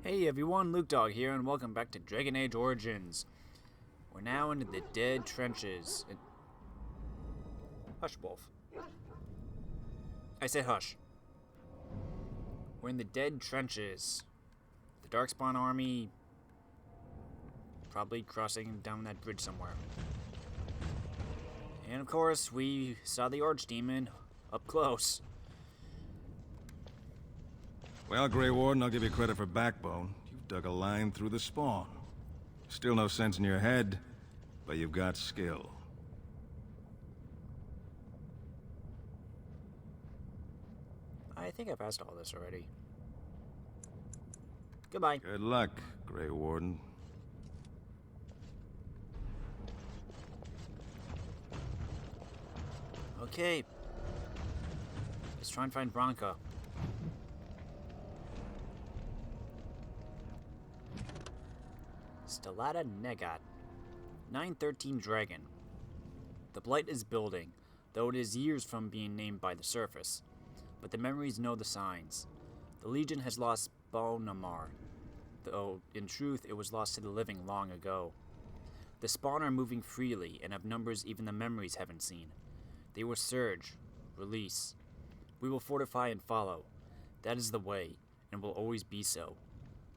Hey everyone, Luke Dog here, and welcome back to Dragon Age Origins. We're now into the Dead Trenches. Hush, Wolf. I said hush. We're in the Dead Trenches. The Darkspawn army probably crossing down that bridge somewhere. And of course, we saw the Archdemon up close. Well, Grey Warden, I'll give you credit for backbone. You've dug a line through the spawn. Still no sense in your head, but you've got skill. I think I've asked all this already. Goodbye. Good luck, Grey Warden. Okay. Let's try and find Branka. Stellata Negat. 913 Dragon. The Blight is building, though it is years from being named by the surface. But the memories know the signs. The Legion has lost Bonamar, though in truth it was lost to the living long ago. The spawn are moving freely, and of numbers even the memories haven't seen. They will surge, release. We will fortify and follow. That is the way, and will always be so.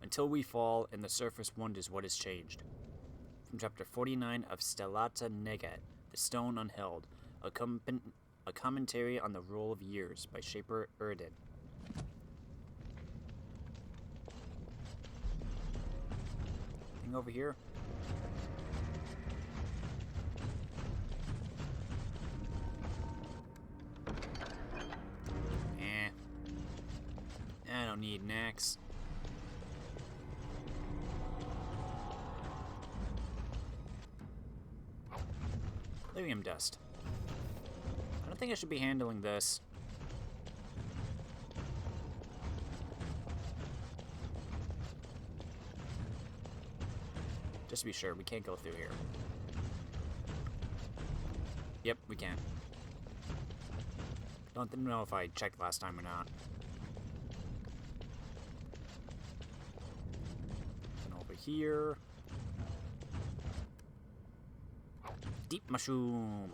Until we fall, and the surface wonders what has changed. From Chapter 49 of Stellata Negat, The Stone Unheld, a commentary on the Roll of Years by Shaper Aedan. Anything over here? I don't need an axe. Lyrium dust. I don't think I should be handling this. Just to be sure, we can't go through here. Yep, we can. Don't know if I checked last time or not. And over here. Deep mushroom.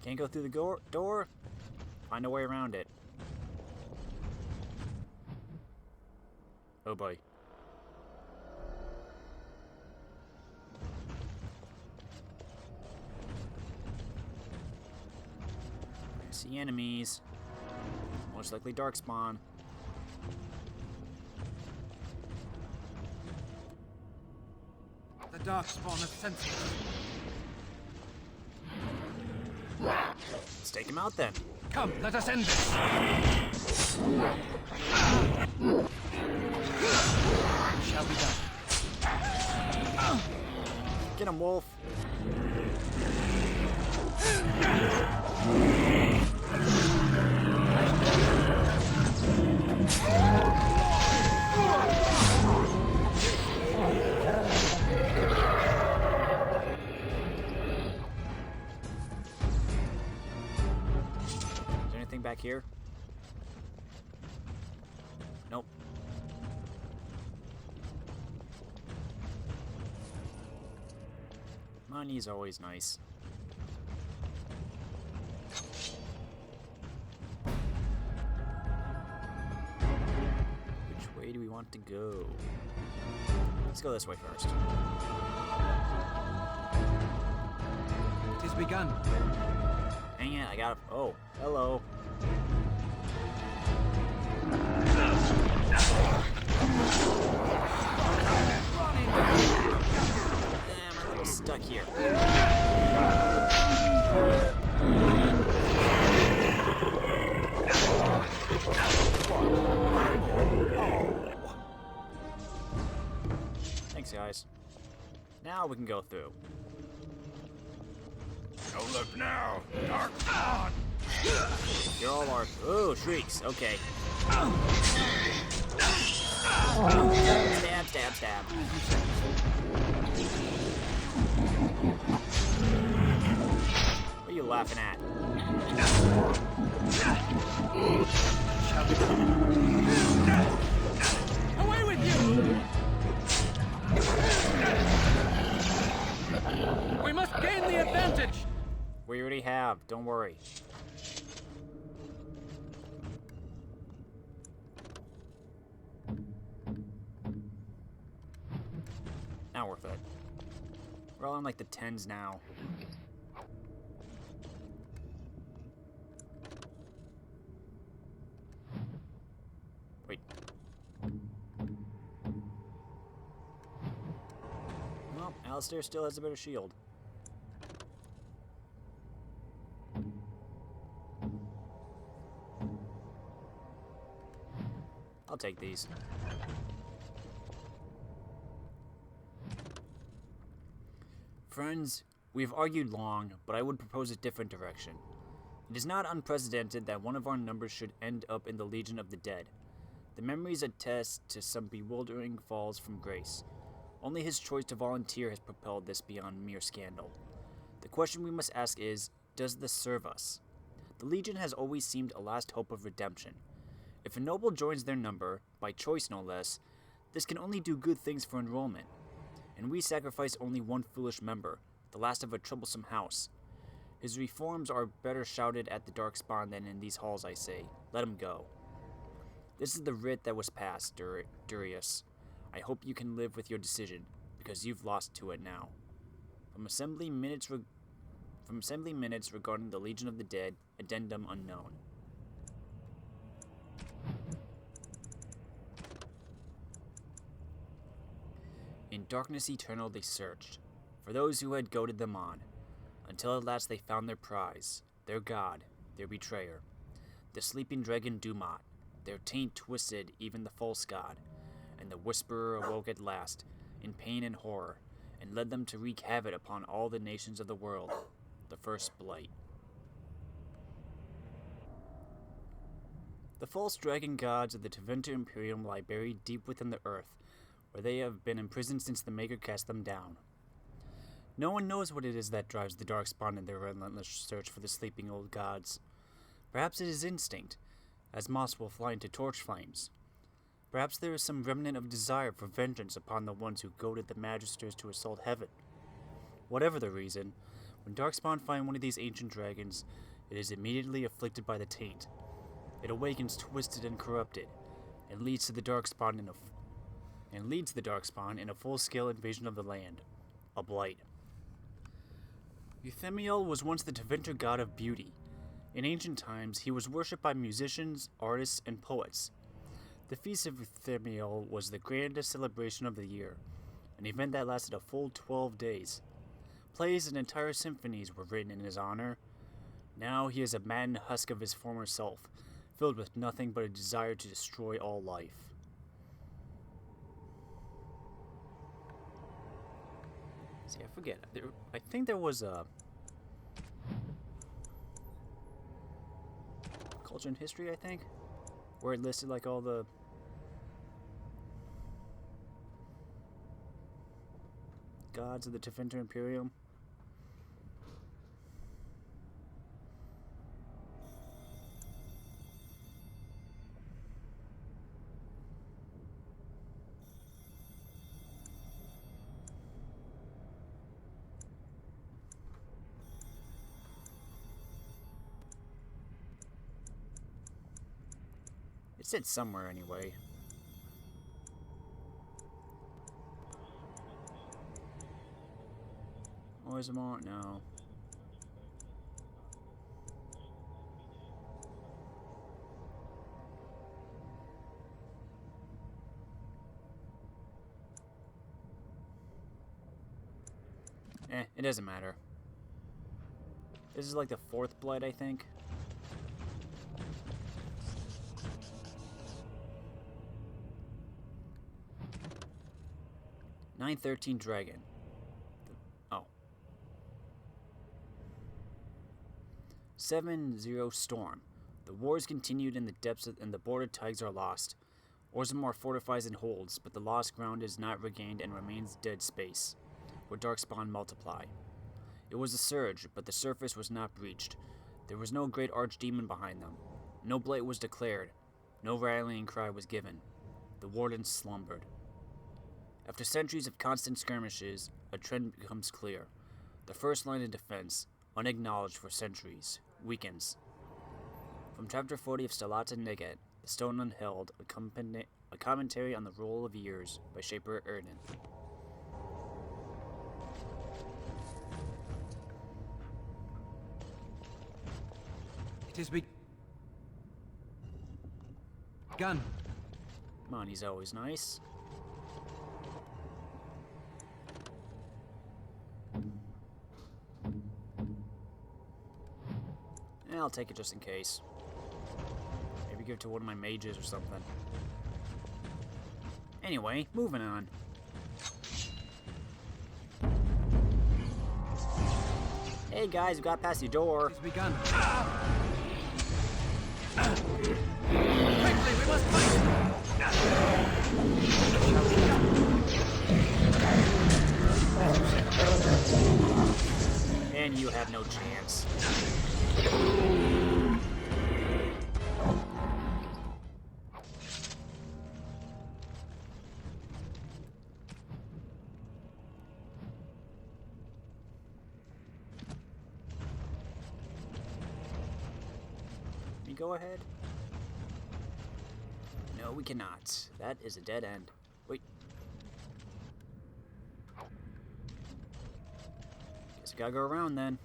Can't go through the door. Find a way around it. Oh boy. I see enemies. Most likely darkspawn. The darkspawn-infested. Let's take him out then. Come, let us end this. Shall be done. Get him, Wolf. Back here? Nope. Money's always nice. Which way do we want to go? Let's go this way first. It has begun. Hang it, I got. Oh, hello. Damn, I'm a little stuck here. Thanks, guys. Now we can go through. Don't look now, Darkspawn! You're all our. Oh, shrieks. Okay. Stab, stab, stab. What are you laughing at? Shall Away with you! We must gain the advantage! We already have, don't worry. Not worth it. We're all on like the 10s now. Wait. Well, Alistair still has a better shield. I'll take these. Friends, we have argued long, but I would propose a different direction. It is not unprecedented that one of our numbers should end up in the Legion of the Dead. The memories attest to some bewildering falls from grace. Only his choice to volunteer has propelled this beyond mere scandal. The question we must ask is, does this serve us? The Legion has always seemed a last hope of redemption. If a noble joins their number, by choice no less, this can only do good things for enrollment. And we sacrifice only one foolish member, the last of a troublesome house. His reforms are better shouted at the Darkspawn than in these halls, I say. Let him go. This is the writ that was passed, Durius. I hope you can live with your decision, because you've lost to it now. From Assembly minutes regarding the Legion of the Dead, addendum unknown. In darkness eternal they searched, for those who had goaded them on, until at last they found their prize, their god, their betrayer, the sleeping dragon Dumat, their taint twisted even the false god, and the whisperer awoke at last, in pain and horror, and led them to wreak havoc upon all the nations of the world, the first blight. The false dragon gods of the Tevinter Imperium lie buried deep within the earth, where they have been imprisoned since the Maker cast them down. No one knows what it is that drives the Darkspawn in their relentless search for the sleeping old gods. Perhaps it is instinct, as moths will fly into torch flames. Perhaps there is some remnant of desire for vengeance upon the ones who goaded the Magisters to assault heaven. Whatever the reason, when Darkspawn find one of these ancient dragons, it is immediately afflicted by the taint. It awakens twisted and corrupted, and leads the Darkspawn in a full-scale invasion of the land, a blight. Euthemiel was once the Tevinter god of beauty. In ancient times, he was worshipped by musicians, artists, and poets. The Feast of Euthemiel was the grandest celebration of the year, an event that lasted a full 12 days. Plays and entire symphonies were written in his honor. Now he is a maddened husk of his former self, filled with nothing but a desire to destroy all life. See, I forget. I think there was a culture and history, I think, where it listed like all the gods of the Tevinter Imperium. It said somewhere anyway. Oisamont? No. It doesn't matter. This is like the 4th blight, I think. $913 Dragon. Oh. 7-0 Storm. The wars continued in the depths and the border tags are lost. Orzammar fortifies and holds, but the lost ground is not regained and remains dead space, where Darkspawn multiply. It was a surge, but the surface was not breached. There was no great archdemon behind them. No blight was declared. No rallying cry was given. The wardens slumbered. After centuries of constant skirmishes, a trend becomes clear. The first line of defense, unacknowledged for centuries, weakens. From Chapter 40 of Stellata Nigat, The Stone Unheld, a commentary on the roll of years by Shaper Aedan. It is begun. Come on, he's always nice. I'll take it just in case. Maybe give it to one of my mages or something. Anyway, moving on. Hey guys, we got past your door. It's begun. Quickly, we must fight! And you have no chance. Can you go ahead? No, we cannot. That is a dead end. Wait. Guess I gotta go around then.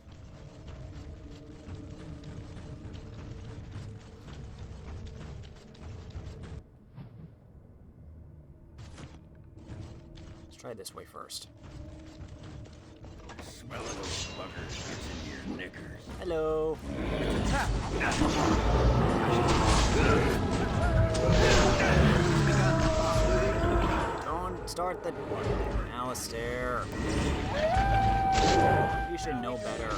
Let's try this way first. The smell of those buggers gets into your knickers. Hello. Don't start the... Alistair. You should know better.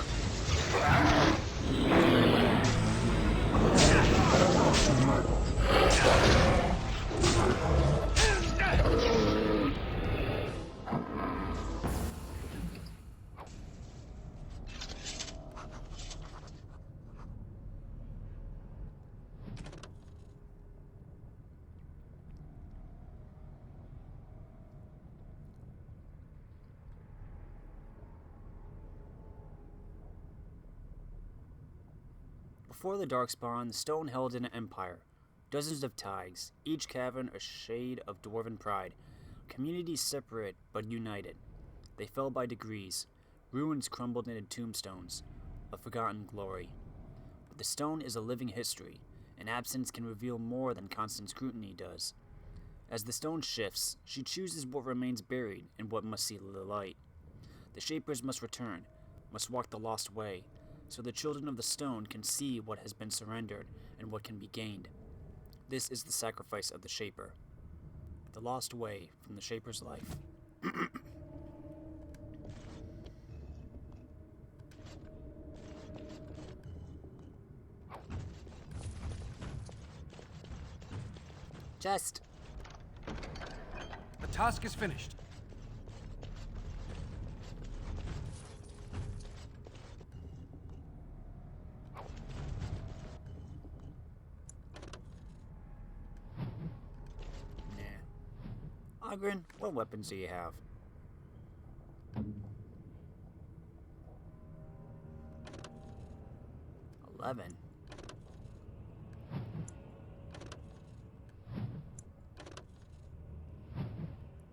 Before the Darkspawn, the stone held in an empire. Dozens of tags, each cavern a shade of dwarven pride. Communities separate but united. They fell by degrees. Ruins crumbled into tombstones, a forgotten glory. But the stone is a living history, and absence can reveal more than constant scrutiny does. As the stone shifts, she chooses what remains buried and what must see the light. The Shapers must return, must walk the lost way, so the children of the stone can see what has been surrendered and what can be gained. This is the sacrifice of the Shaper. The lost way from the Shaper's life. Chest. The task is finished. Ogren, what weapons do you have? $11.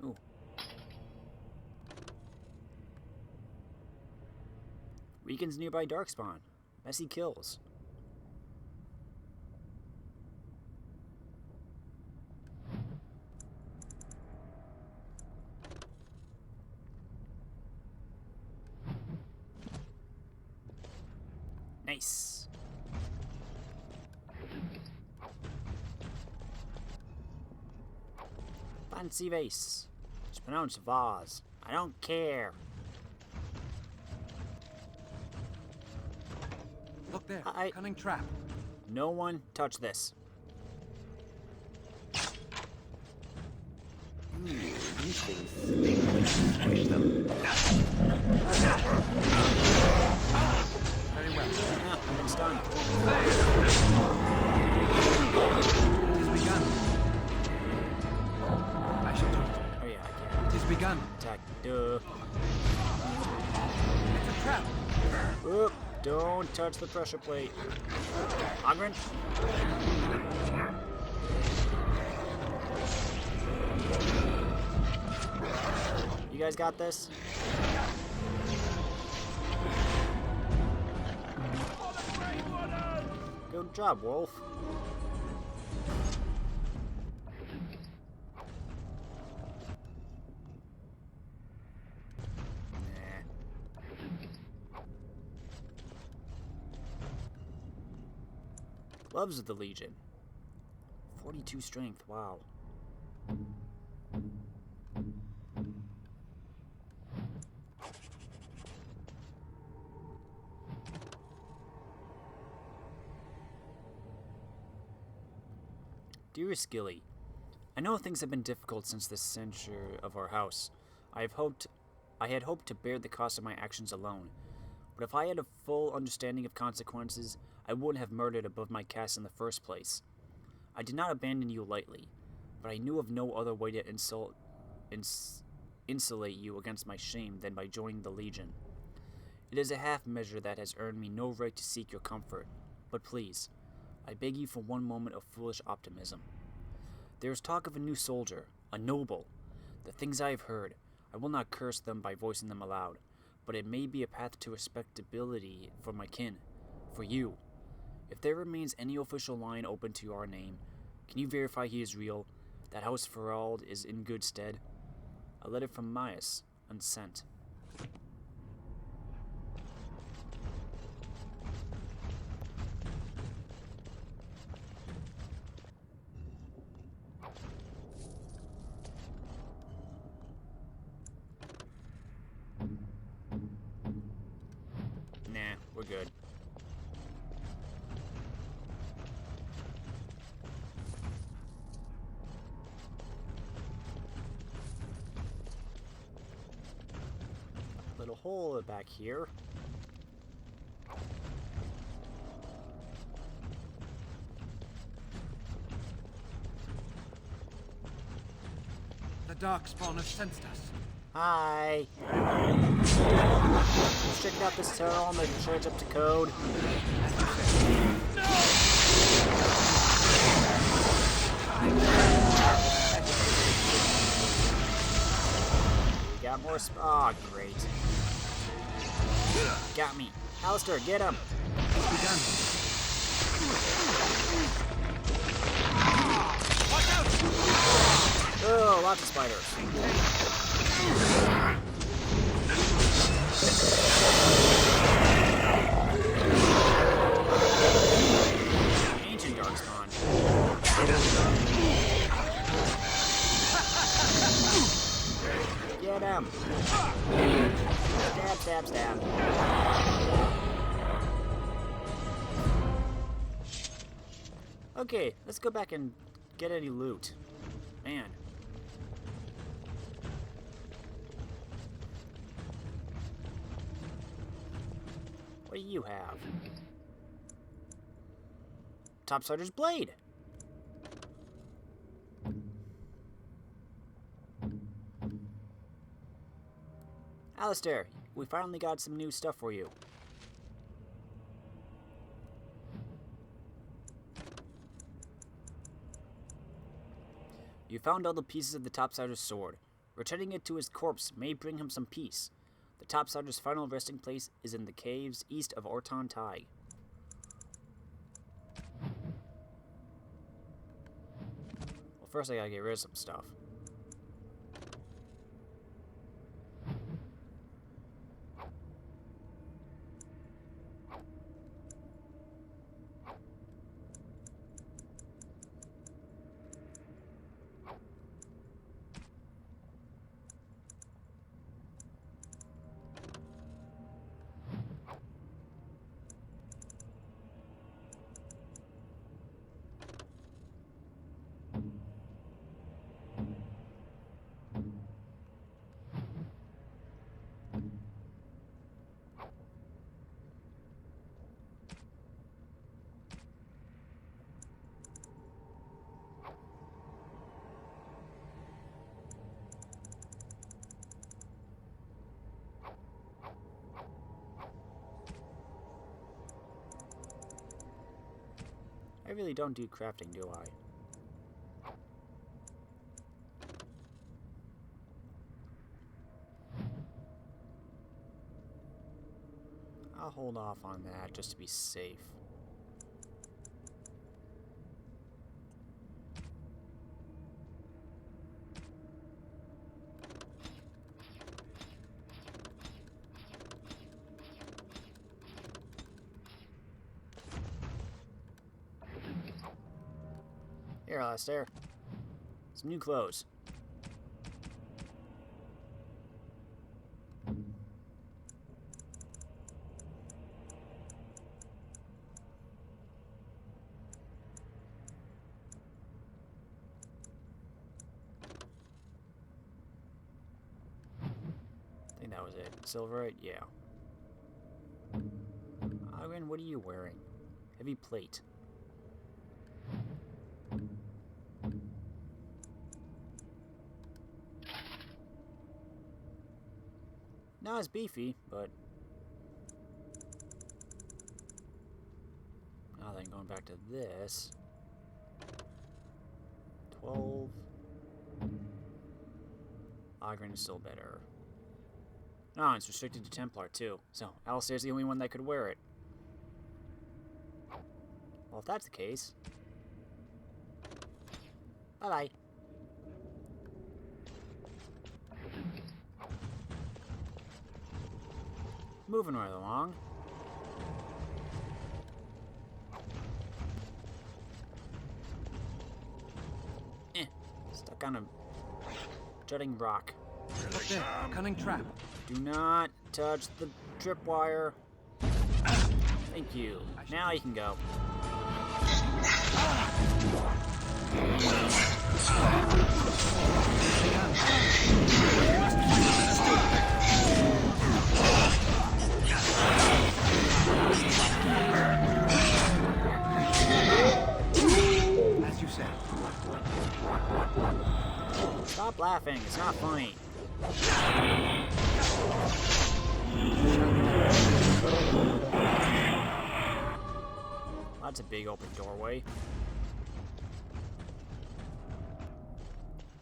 Ooh. Weakens nearby darkspawn. Messy kills. Nice. Fancy vase. It's pronounced vase. I don't care. Look there, I- cunning trap. No one touch this. These things squish them. Very well. Yeah, it's done. It is begun. Don't touch the pressure plate. Ogren? You guys got this? Good job, Wolf. Gloves of the Legion. 42 strength, wow. Dearest Gilly, I know things have been difficult since the censure of our house. I had hoped to bear the cost of my actions alone. But if I had a full understanding of consequences, I wouldn't have murdered above my caste in the first place. I did not abandon you lightly, but I knew of no other way to insulate you against my shame than by joining the Legion. It is a half measure that has earned me no right to seek your comfort, but please, I beg you for one moment of foolish optimism. There is talk of a new soldier, a noble. The things I have heard, I will not curse them by voicing them aloud, but it may be a path to respectability for my kin, for you. If there remains any official line open to your name, can you verify he is real, that House Ferald is in good stead? A letter from Maius, unsent. Nah, we're good. Little hole back here. The darkspawn have sensed us. Hi. Let's check out this tunnel and make sure it's up to code. We got more oh, great. Got me. Alistair, get him. Oh, lots of spiders. Ancient darkspawn. Get him. Stab, stab, stab. Okay, let's go back and get any loot. Man. What do you have? Topsider's blade. Alistair, we finally got some new stuff for you. You found all the pieces of the Topsider's sword. Returning it to his corpse may bring him some peace. The Topsider's final resting place is in the caves east of Orton Tig. Well, first I gotta get rid of some stuff. I really don't do crafting, do I? I'll hold off on that just to be safe. Here, Alastair. Some new clothes. I think that was it. Silverite? Yeah. Aedan, what are you wearing? Heavy plate. Not as beefy, but... Now then, going back to this... 12... Aedan is still better. No, it's restricted to Templar, too. So, Alistair's the only one that could wear it. Well, if that's the case... Bye-bye. Moving right along. Stuck on a jutting rock. Look there, cunning trap. Do not touch the tripwire. Thank you. Now you can go. As you said. Stop laughing. It's not funny. That's a big open doorway.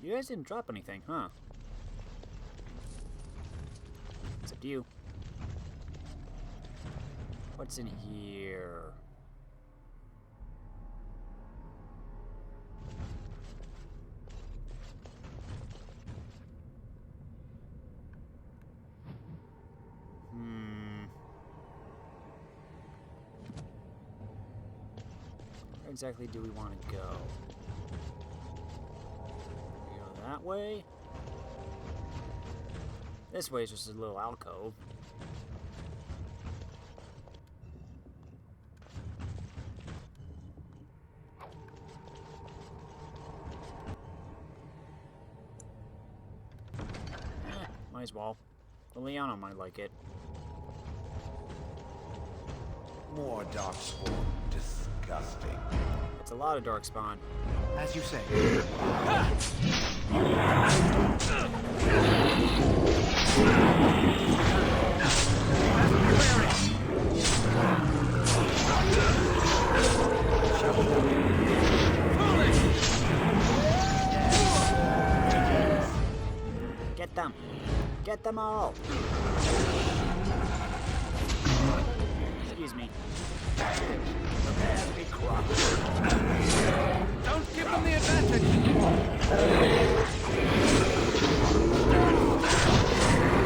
You guys didn't drop anything, huh? It's up to you. What's in here? Where exactly do we want to go? We go that way? This way is just a little alcove. Might as well. The Liana might like it. More darkspawn. Disgusting. It's a lot of darkspawn. As you say. Get them! Get them all! Excuse me. Don't give them the advantage!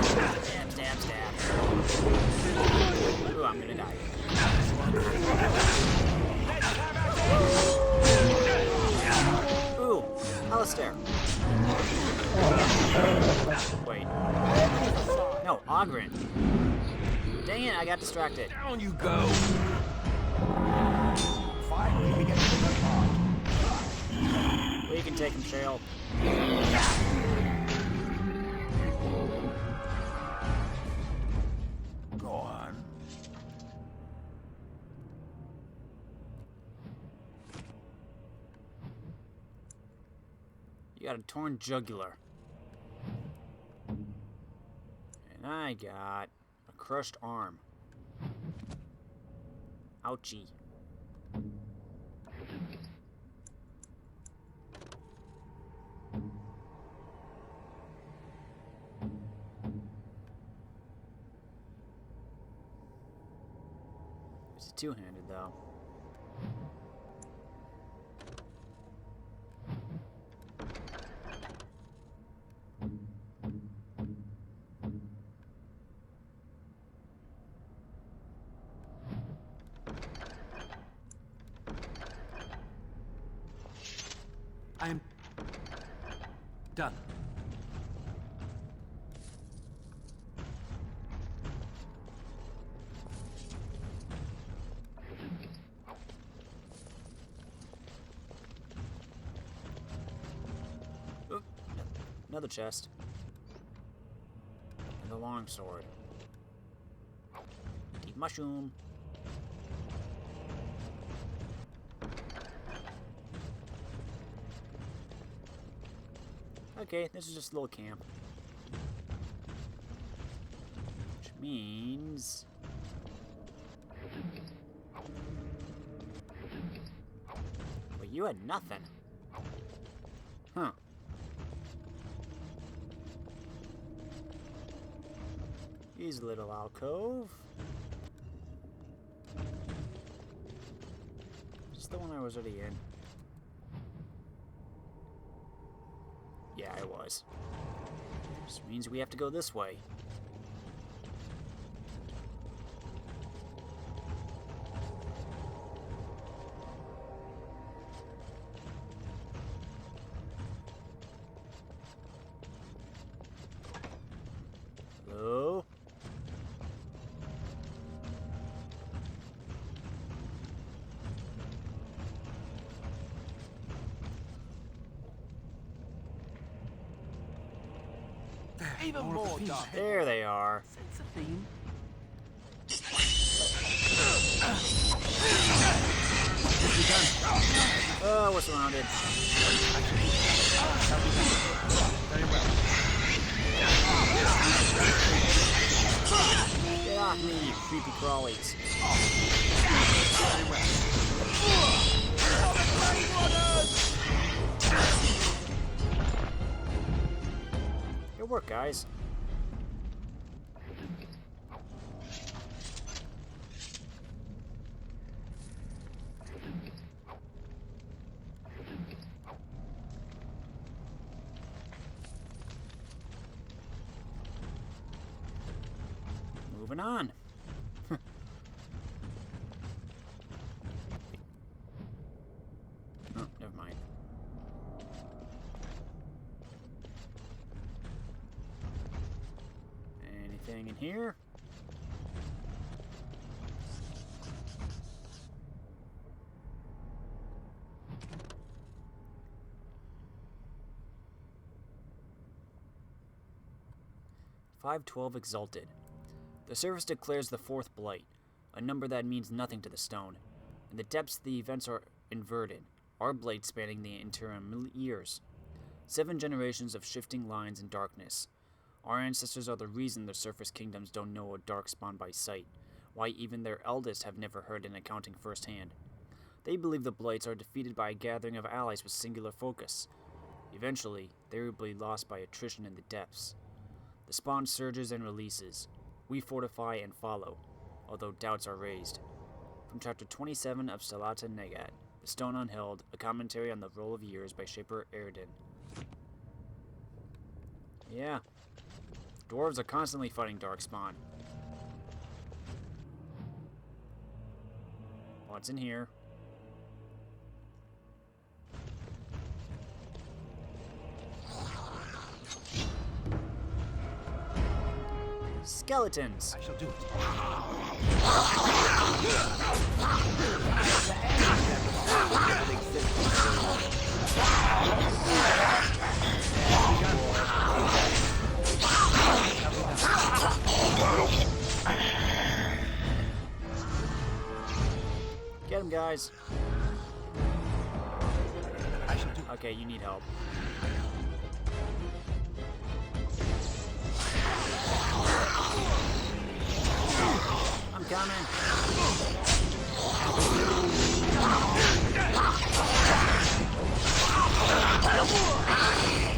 Stab, stab, stab. Ooh, I'm gonna die. Ooh, Alistair. Wait. No, Aedan. Dang it, I got distracted. Down you go! Finally, we get to the part. We can take him, Shale. Go on. You got a torn jugular. And I got a crushed arm. Ouchie. It's two-handed, though. I'm done. Oop, another chest. And the longsword. Deep mushroom. Okay, this is just a little camp. Which means... Well, you had nothing. Huh. Here's a little alcove. Is this the one I was already in? Yeah, I was. This means we have to go this way. Hello? Even more dark. There they are. Sense a theme. Oh, we're surrounded. Very well. Get off me, you creepy crawlies. Very well. Good work, guys. Moving on. Oh, never mind. Anything in here? "512 Exalted. The service declares the fourth blight, a number that means nothing to the stone. In the depths, the events are inverted, our blight spanning the interim years. 7 generations of shifting lines and darkness. Our ancestors are the reason the surface kingdoms don't know a darkspawn by sight, why even their eldest have never heard an accounting firsthand. They believe the blights are defeated by a gathering of allies with singular focus. Eventually, they will be lost by attrition in the depths. The spawn surges and releases. We fortify and follow, although doubts are raised." From Chapter 27 of Salata Negat, The Stone Unheld, a commentary on the Roll of Years by Shaper Aedan. Yeah. Dwarves are constantly fighting darkspawn. What's in here? Skeletons! I shall do it. Get him, guys. I shall do it. Okay, you need help. I'm coming.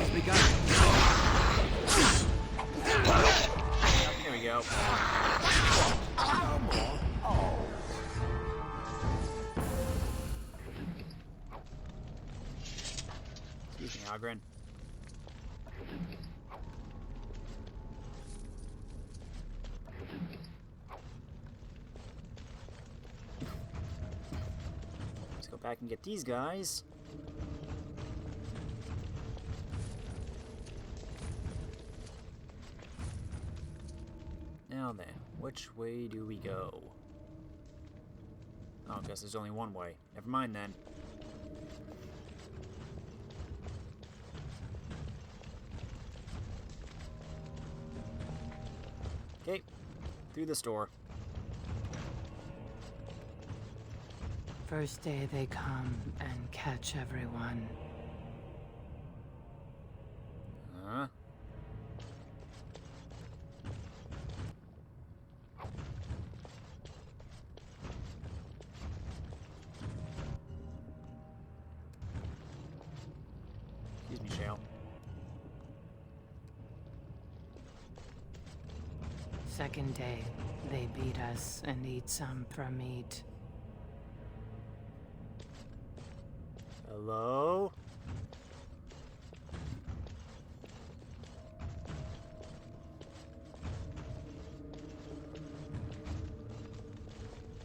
It's begun. Here we go. Excuse me, Ogren. Let's go back and get these guys. Now then, which way do we go? Oh, I guess there's only one way. Never mind then. Okay, through the store. First day they come and catch everyone. Huh? Excuse me, Shale. Second day, they beat us and eat some from meat. Hello?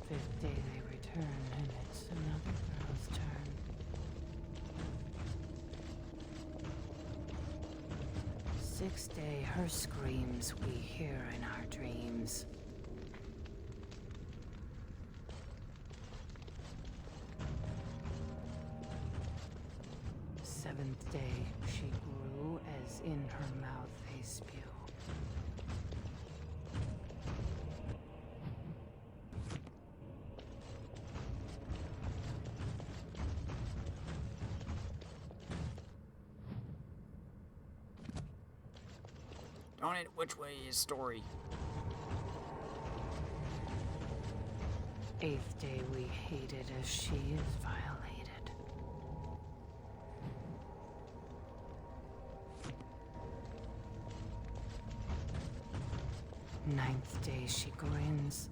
Fifth day they return and it's another girl's turn. Sixth day, her screams we hear in our dreams. Seventh day, she grew as in her mouth they spew. Darn it, which way is story? Eighth day we hated as she is violated. Ninth day she grins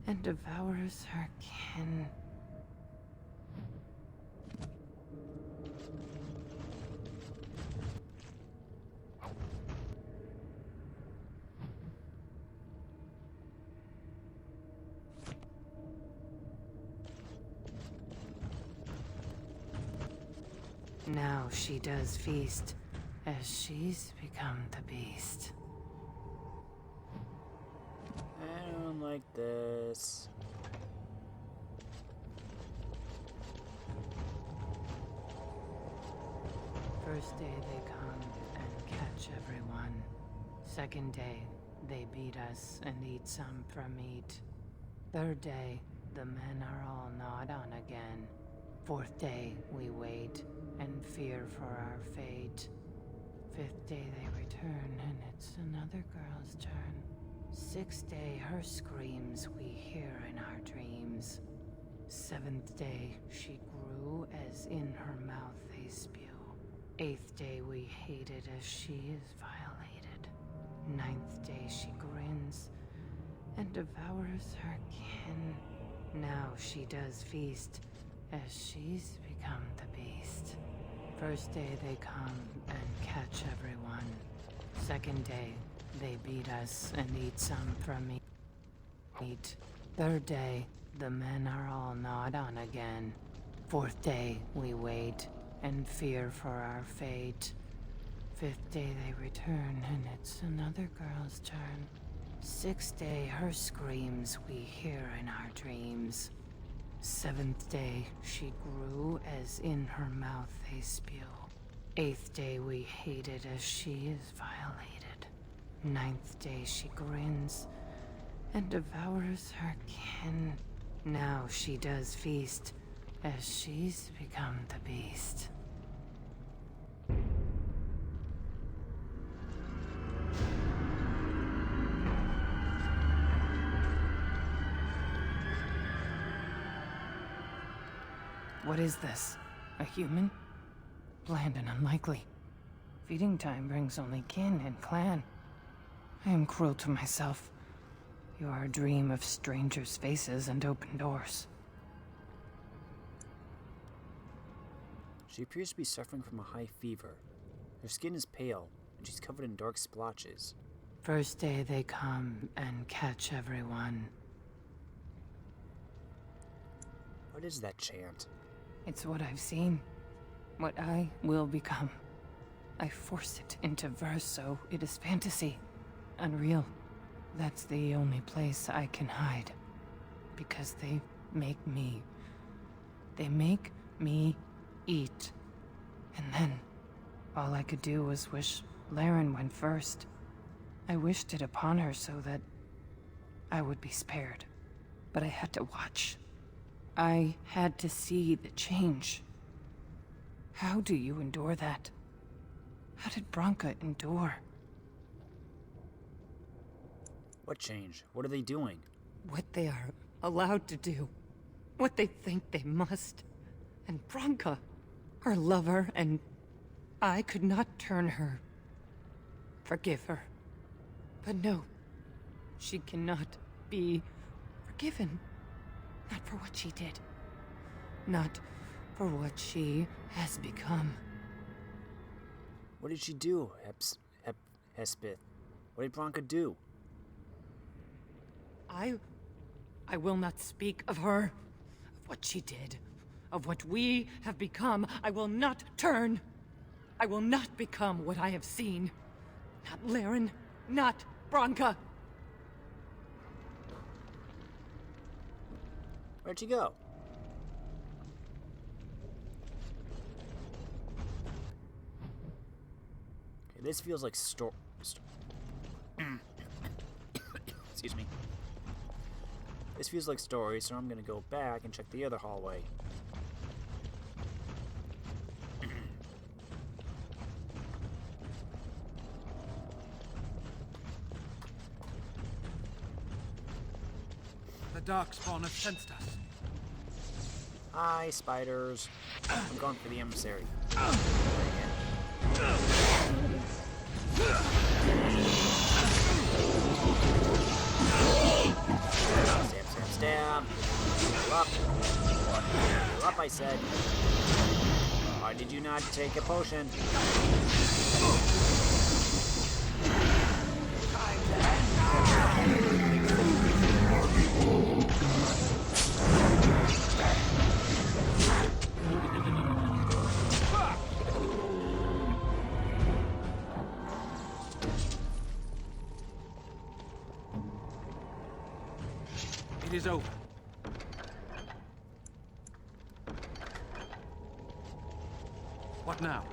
and devours her kin. Now she does feast, as she's become the beast. I don't like this. First day they come and catch everyone. Second day, they beat us and eat some from meat. Third day, the men are all gnawed on again. Fourth day, we wait and fear for our fate. Fifth day they return and it's another girl's turn. Sixth day her screams we hear in our dreams. Seventh day she grew as in her mouth they spew. Eighth day we hated as she is violated. Ninth day she grins and devours her kin. Now she does feast as she's become the beast. First day they come and catch everyone. Second day, they beat us and eat some from meat. Third day, the men are all gnawed on again. Fourth day, we wait and fear for our fate. Fifth day they return and it's another girl's turn. Sixth day, her screams we hear in our dreams. Seventh day, she grew as in her mouth they spew. Eighth day, we hated as she is violated. Ninth day, she grins and devours her kin. Now she does feast as she's become the beast. What is this? A human? Bland and unlikely. Feeding time brings only kin and clan. I am cruel to myself. You are a dream of strangers' faces and open doors. She appears to be suffering from a high fever. Her skin is pale, and she's covered in dark splotches. First day they come and catch everyone. What is that chant? It's what I've seen. What I will become. I force it into verse, so it is fantasy. Unreal. That's the only place I can hide. Because they make me. They make me eat. And then, all I could do was wish Laren went first. I wished it upon her so that I would be spared. But I had to watch. I had to see the change. How do you endure that? How did Branka endure? What change? What are they doing? What they are allowed to do. What they think they must. And Branka, our lover, and I could not turn her. Forgive her. But no, she cannot be forgiven. Not for what she did. Not for what she has become. What did she do, Hespith? What did Branka do? I will not speak of her, of what she did, of what we have become. I will not turn. I will not become what I have seen. Not Laren, not Branka. Where'd she go? Okay, this feels like excuse me. This feels like story, so I'm gonna go back and check the other hallway. The darkspawn have sensed us. Hi, spiders. I'm going for the emissary. Stab, stab, stab. You're up. You're up, I said. Why did you not take a potion? It is over. What now?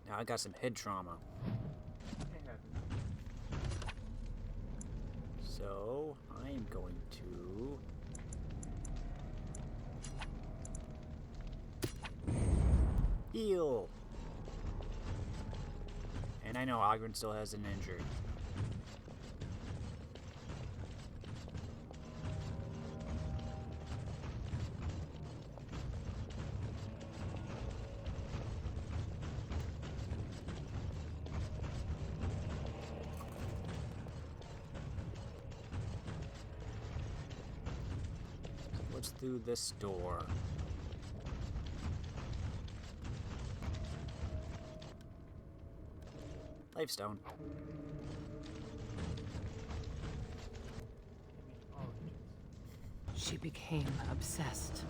Now I got some head trauma. So I'm going to heal. And I know Aedan still has an injury. What's through this door? Lifestone. She became obsessed.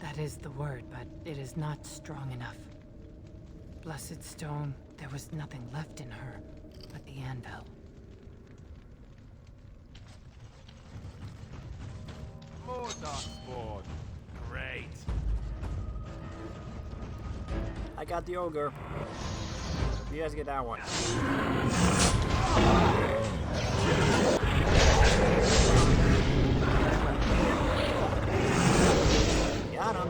That is the word, but it is not strong enough. Blessed stone, there was nothing left in her but the Anvil. More darkspawn. Great. I got the ogre. You guys get that one. Got him.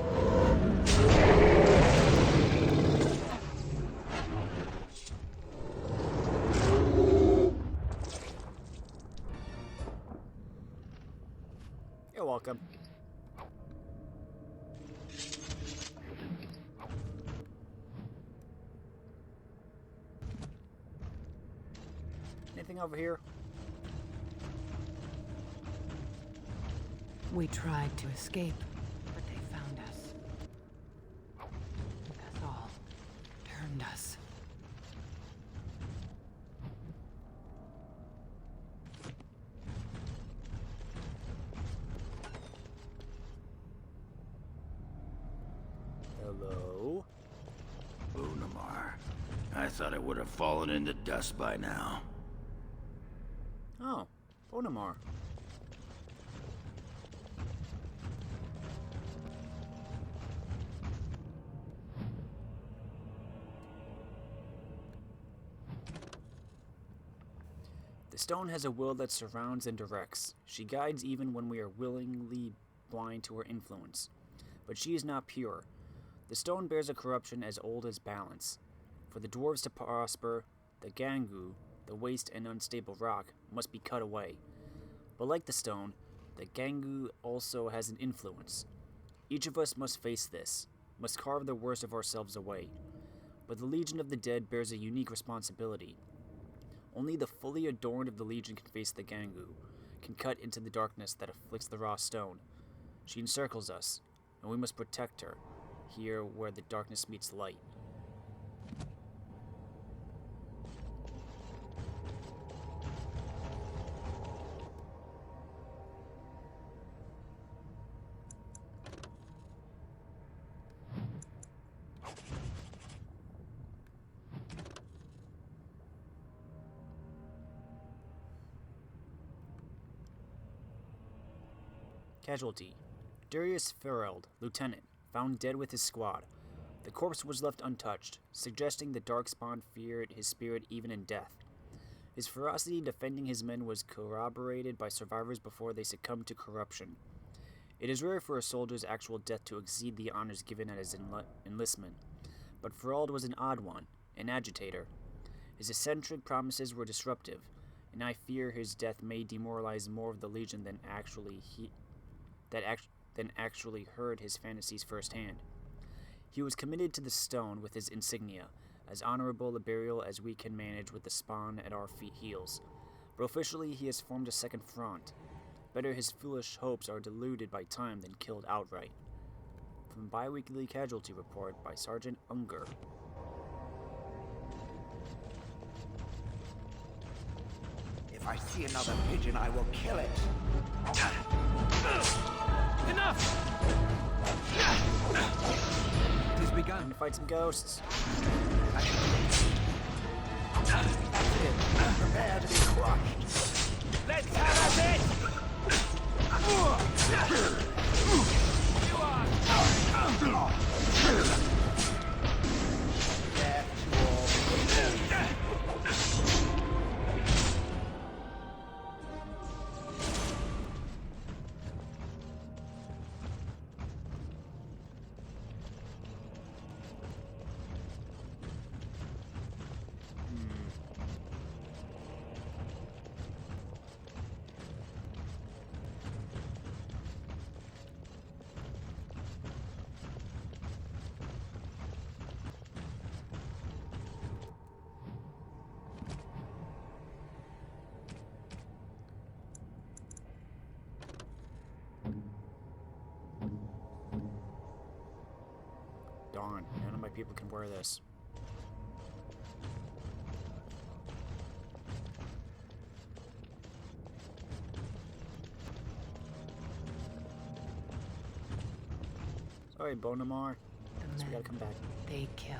You're welcome. Anything over here? We tried to escape, but they found us. Took us all. Turned us. Hello? Unamar. I thought it would have fallen into dust by now. Oh, Bonamar. The stone has a will that surrounds and directs. She guides even when we are willingly blind to her influence. But she is not pure. The stone bears a corruption as old as balance. For the dwarves to prosper, the gangu, the waste and unstable rock, must be cut away. But like the stone, the gangu also has an influence. Each of us must face this, must carve the worst of ourselves away. But the Legion of the Dead bears a unique responsibility. Only the fully adorned of the Legion can face the gangu, can cut into the darkness that afflicts the raw stone. She encircles us, and we must protect her, here where the darkness meets light. Casualty. Darius Fereld, Lieutenant, found dead with his squad. The corpse was left untouched, suggesting the Darkspawn feared his spirit even in death. His ferocity defending his men was corroborated by survivors before they succumbed to corruption. It is rare for a soldier's actual death to exceed the honors given at his enlistment, but Ferald was an odd one, an agitator. His eccentric promises were disruptive, and I fear his death may demoralize more of the Legion than actually heard his fantasies firsthand. He was committed to the stone with his insignia, as honorable a burial as we can manage with the spawn at our heels. But officially he has formed a second front. Better his foolish hopes are deluded by time than killed outright. From Bi-Weekly Casualty Report by Sergeant Unger. If I see another pigeon, I will kill it. Enough! It has begun. Time to fight some ghosts. That's it. Prepare to be crushed. Let's have a bit! Death to all pigeons. Darn, none of my people can wear this. Sorry, Bonamar. Guess we gotta come back. They kill.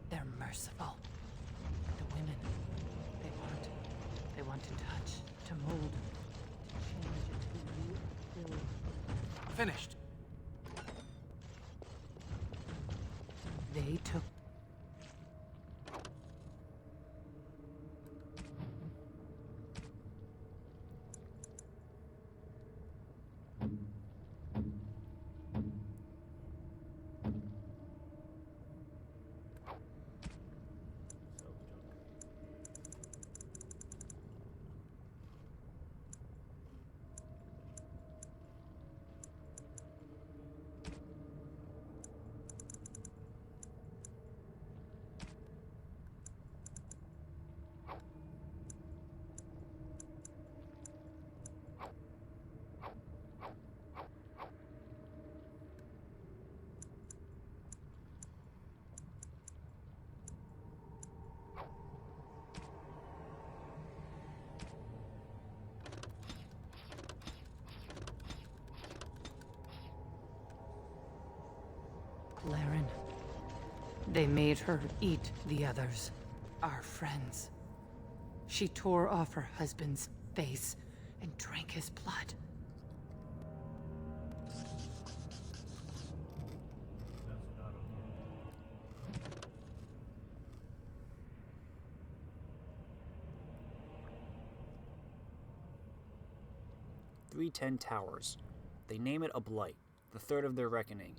They're merciful. The women, they want to touch, to mold, to change it to you. Finished. They took. Laren. They made her eat the others, our friends. She tore off her husband's face and drank his blood. "310 Towers. They name it a blight, the third of their reckoning.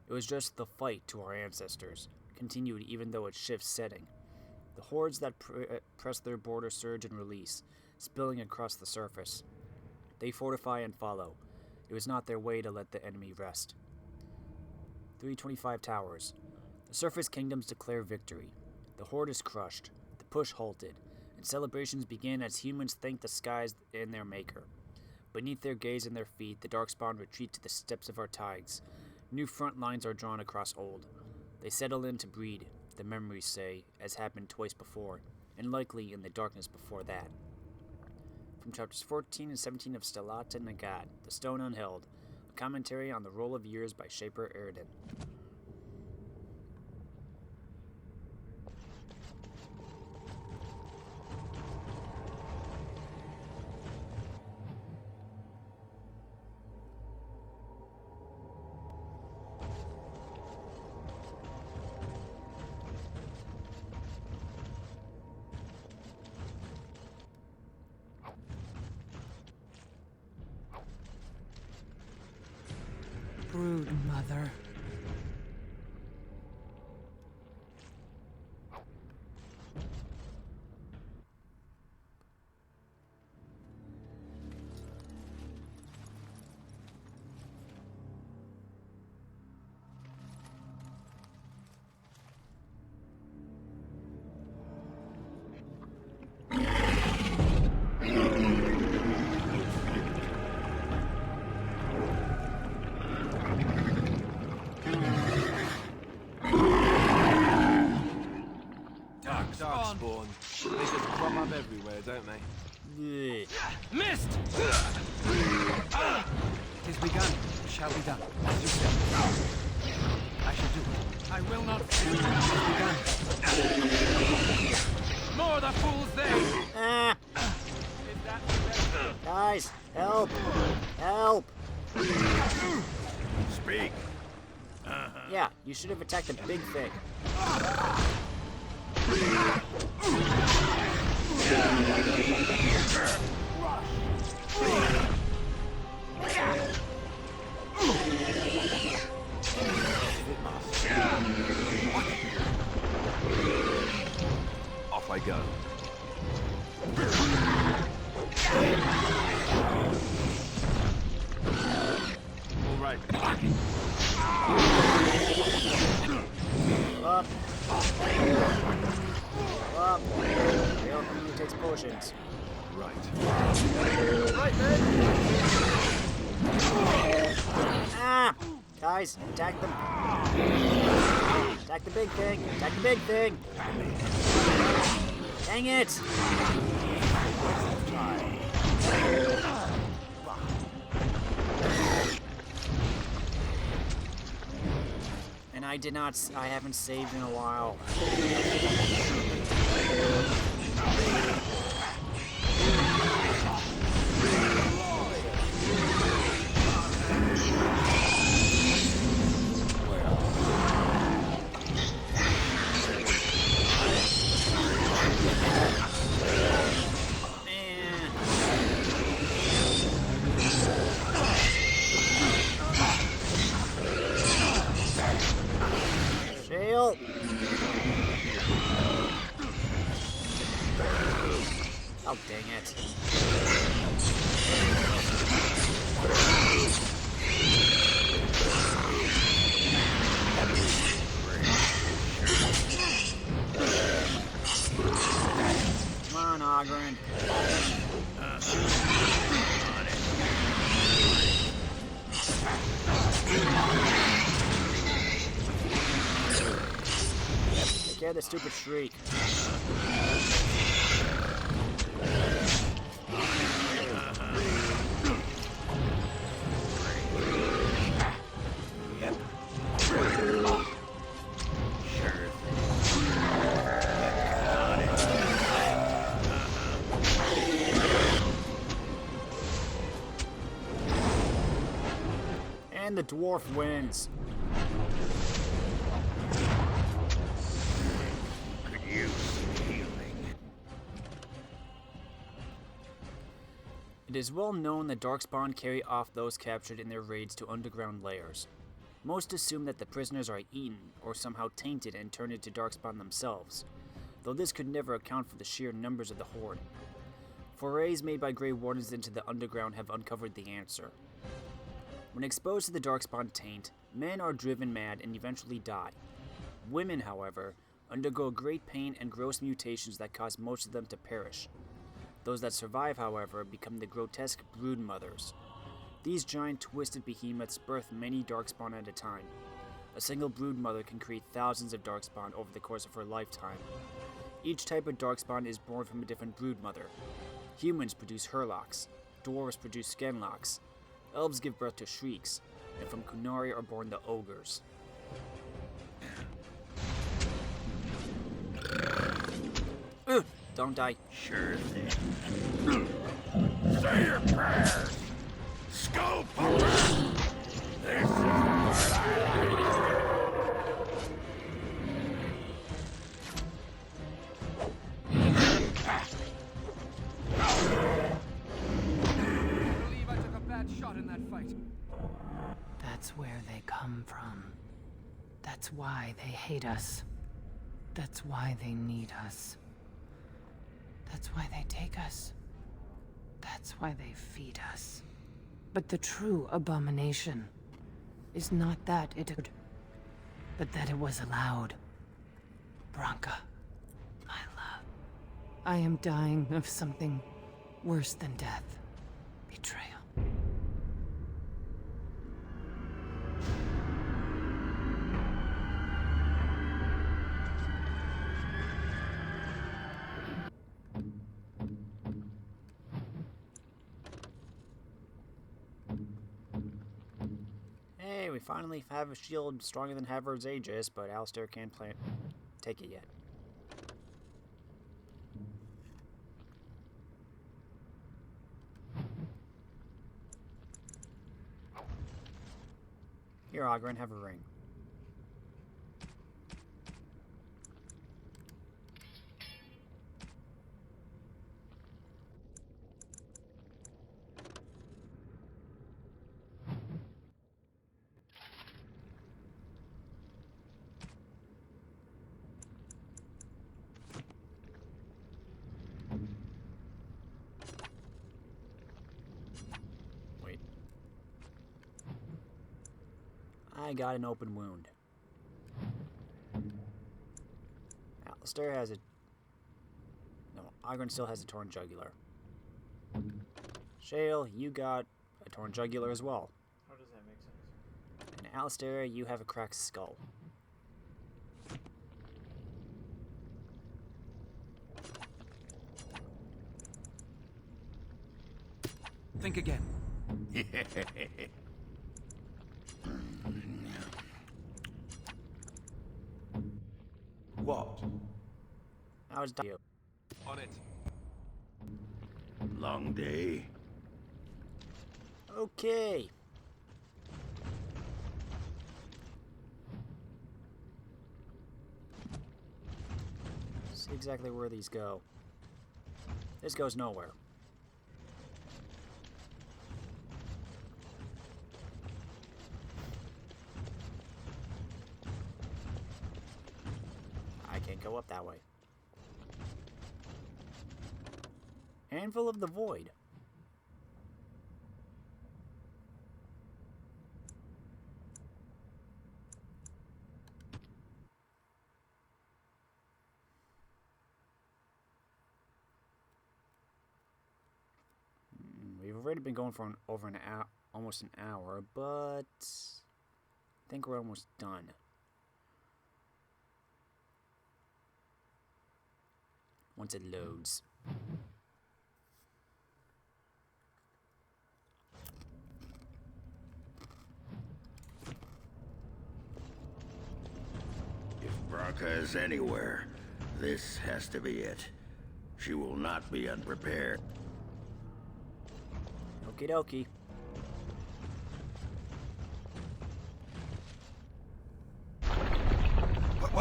It was just the fight to our ancestors, continued even though it shifts setting. The hordes that press their border surge and release, spilling across the surface. They fortify and follow. It was not their way to let the enemy rest. 325 Towers. The surface kingdoms declare victory. The horde is crushed, the push halted, and celebrations begin as humans thank the skies and their maker. Beneath their gaze and their feet, the darkspawn retreat to the steps of our tides. New front lines are drawn across old. They settle in to breed, the memories say, as happened twice before, and likely in the darkness before that." From chapters 14 and 17 of Stellata Nagat, The Stone Unheld, a commentary on the roll of years by Shaper Aedan. Brood mother. Darkspawn. They just crop up everywhere, don't they? Ugh. Missed! It is begun. Shall be done. As you said. I shall do it. I will not fail. It is begun. More the fools there! Ah! Is that the best? Guys, help! Help! Speak. Yeah, you should have attacked the big thing. Off I go. All right. Up. Up. They all community takes potions. Right. Right, man. Ah! Guys, attack them. Attack the big thing. Attack the big thing. Dang it! And I haven't saved in a while. Shield! Oh, dang it. Come on, Ogren. Take care of the stupid shriek. And the dwarf wins. Could use some healing. It is well known that darkspawn carry off those captured in their raids to underground lairs. Most assume that the prisoners are eaten or somehow tainted and turned into darkspawn themselves, though this could never account for the sheer numbers of the horde. Forays made by Grey Wardens into the underground have uncovered the answer. When exposed to the darkspawn taint, men are driven mad and eventually die. Women, however, undergo great pain and gross mutations that cause most of them to perish. Those that survive, however, become the grotesque brood mothers. These giant twisted behemoths birth many darkspawn at a time. A single brood mother can create thousands of darkspawn over the course of her lifetime. Each type of darkspawn is born from a different brood mother. Humans produce hurlocks, dwarves produce skenlocks, elves give birth to shrieks, and from Kunari are born the ogres. Ugh, don't die. Sure thing. Say your prayers! Skull poker! This is the part I like. I believe I took a bad shot in that fight. That's where they come from. That's why they hate us. That's why they need us. That's why they take us. That's why they feed us. But the true abomination is not that it occurred, but that it was allowed. Branka, my love, I am dying of something worse than death. Betrayal. Hey, we finally have a shield stronger than Havard's Aegis, but Alistair can't take it yet. Here, Ogren, have a ring. Wait. I got an open wound. Alistair has a... No, Ogren still has a torn jugular. Shale, you got a torn jugular as well. How does that make sense? And Alistair, you have a cracked skull. Think again. What? How was you? On it. Long day? Okay. See exactly where these go. This goes nowhere. I can't go up that way. Anvil of the Void. We've already been going for over an hour, almost an hour, but I think we're almost done. Once it loads. If Branka is anywhere, this has to be it. She will not be unprepared. Okie dokie.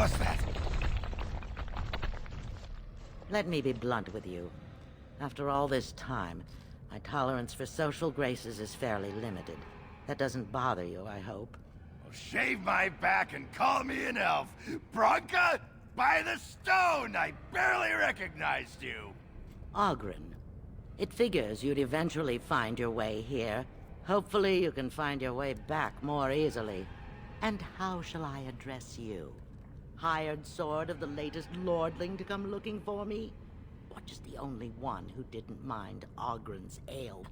was that? Let me be blunt with you. After all this time, my tolerance for social graces is fairly limited. That doesn't bother you, I hope. Well, shave my back and call me an elf. Branka? By the stone! I barely recognized you! Ogren. It figures you'd eventually find your way here. Hopefully you can find your way back more easily. And how shall I address you? Hired sword of the latest lordling to come looking for me? Or just the only one who didn't mind Ogren's ale?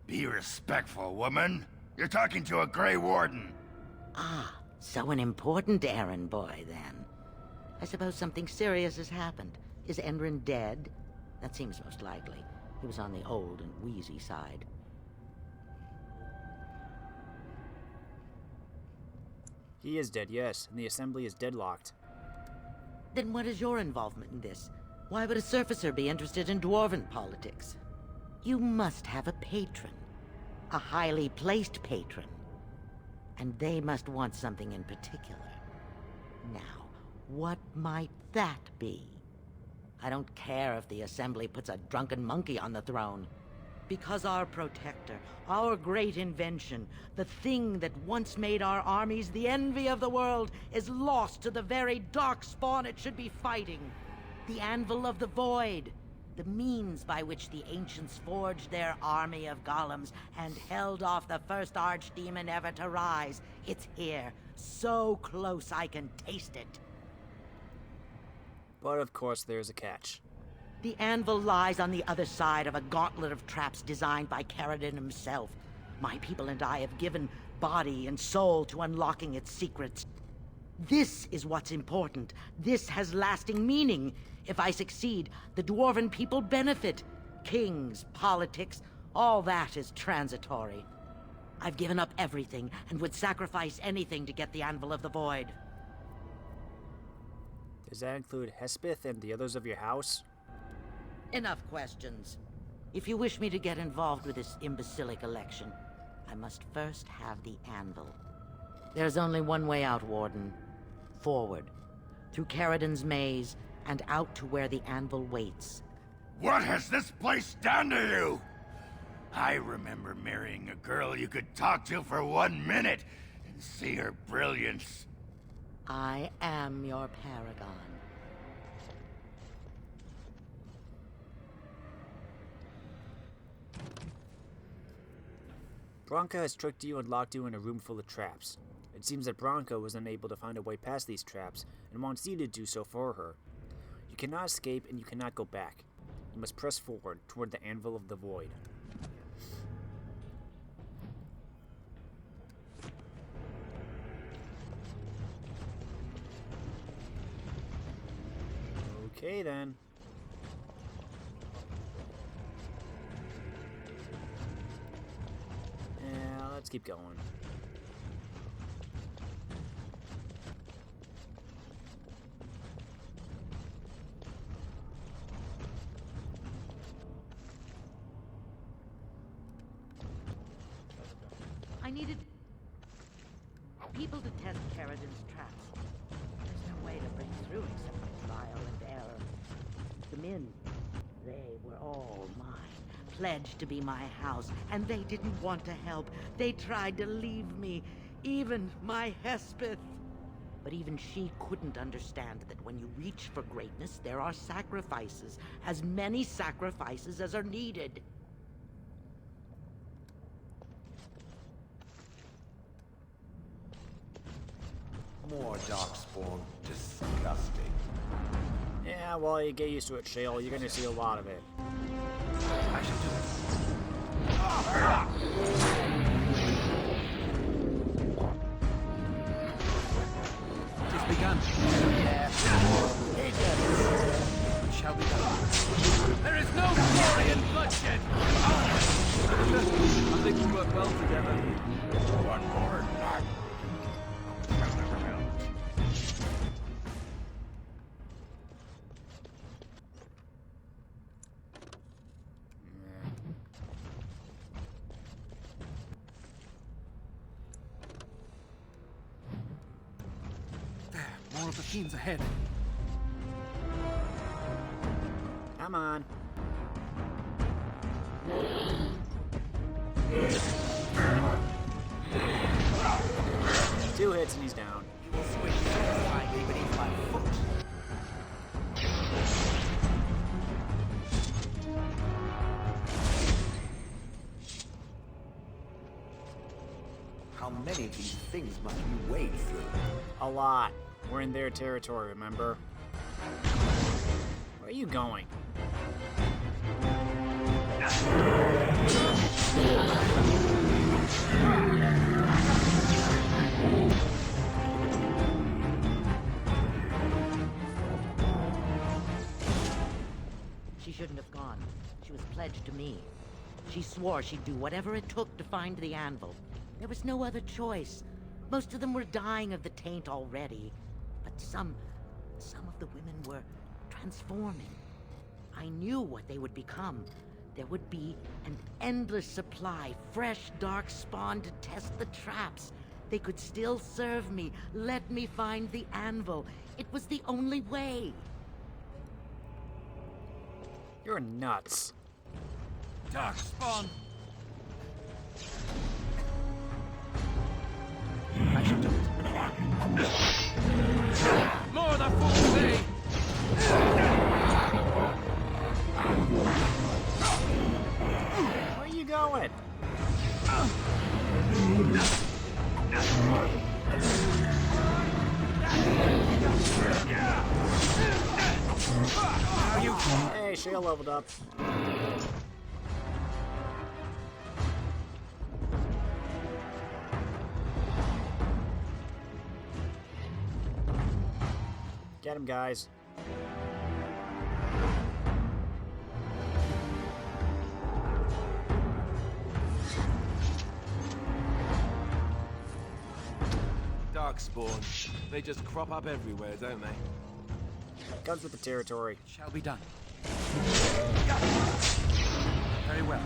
Be respectful, woman. You're talking to a Grey Warden. Ah, so an important errand boy, then. I suppose something serious has happened. Is Endrin dead? That seems most likely. He was on the old and wheezy side. He is dead, yes, and the assembly is deadlocked. Then what is your involvement in this? Why would a surfacer be interested in dwarven politics? You must have a patron. A highly placed patron. And they must want something in particular. Now, what might that be? I don't care if the Assembly puts a drunken monkey on the throne. Because our protector, our great invention, the thing that once made our armies the envy of the world, is lost to the very darkspawn it should be fighting. The Anvil of the Void. The means by which the ancients forged their army of golems and held off the first archdemon ever to rise. It's here, so close I can taste it. But of course there's a catch. The Anvil lies on the other side of a gauntlet of traps designed by Aedan himself. My people and I have given body and soul to unlocking its secrets. This is what's important. This has lasting meaning. If I succeed, the Dwarven people benefit. Kings, politics, all that is transitory. I've given up everything and would sacrifice anything to get the Anvil of the Void. Does that include Hespith and the others of your house? Enough questions. If you wish me to get involved with this imbecilic election, I must first have the Anvil. There's only one way out, Warden. Forward. Through Aedan's maze, and out to where the Anvil waits. What has this place done to you? I remember marrying a girl you could talk to for 1 minute and see her brilliance. I am your paragon. Branka has tricked you and locked you in a room full of traps. It seems that Branka was unable to find a way past these traps and wants you to do so for her. You cannot escape and you cannot go back. You must press forward toward the Anvil of the Void. Okay then. Yeah, let's keep going. I needed people to test Aedan's traps. There's no way to break through except by trial and error. The men, they were all mine, pledged to be my house, and they didn't want to help. They tried to leave me, even my Hespith. But even she couldn't understand that when you reach for greatness, there are sacrifices, as many sacrifices as are needed. More darkspawn. Disgusting. Yeah, well, you get used to it, Shale. You're gonna see a lot of it. I shall do it. It is begun. It shall be done. There is no glory in bloodshed! I think we work well together. One more knock. More more of the fiends ahead. Come on. Two hits and he's down. You will swing satisfyingly beneath my foot. How many of these things must we wade through? A lot. We're in their territory, remember? Where are you going? She shouldn't have gone. She was pledged to me. She swore she'd do whatever it took to find the Anvil. There was no other choice. Most of them were dying of the taint already. But some of the women were transforming. I knew what they would become. There would be an endless supply, fresh dark spawn to test the traps. They could still serve me, let me find the Anvil. It was the only way. You're nuts. Darkspawn! I shall do it. More the fools say! Where are you going? Are you? Hey, Shale leveled up. Get him, guys. Darkspawn. They just crop up everywhere, don't they? Comes with the territory. Shall be done. Very well.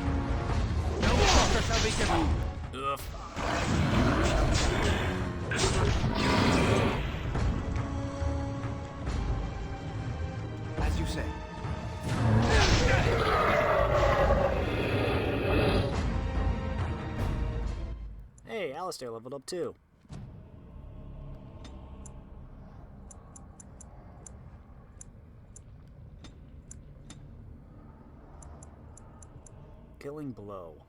No quarter shall be given. Ugh. As you say. Hey, Alistair leveled up too. Killing blow.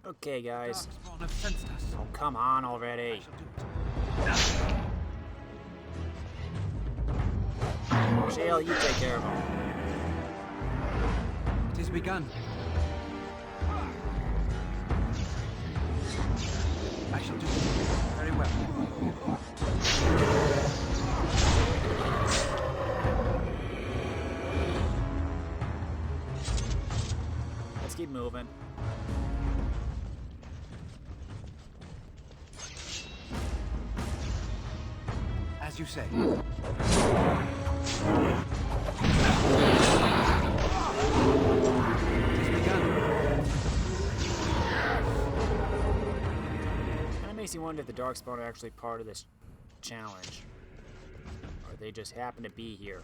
Okay, guys. Darkspawn have sensed us. Oh, come on already. I shall do it. Shale, you take care of him. It is begun. I shall do it. Very well. Let's keep moving. As you say. It is begun. Kinda makes you wonder if the Darkspawn are actually part of this challenge. Or they just happen to be here.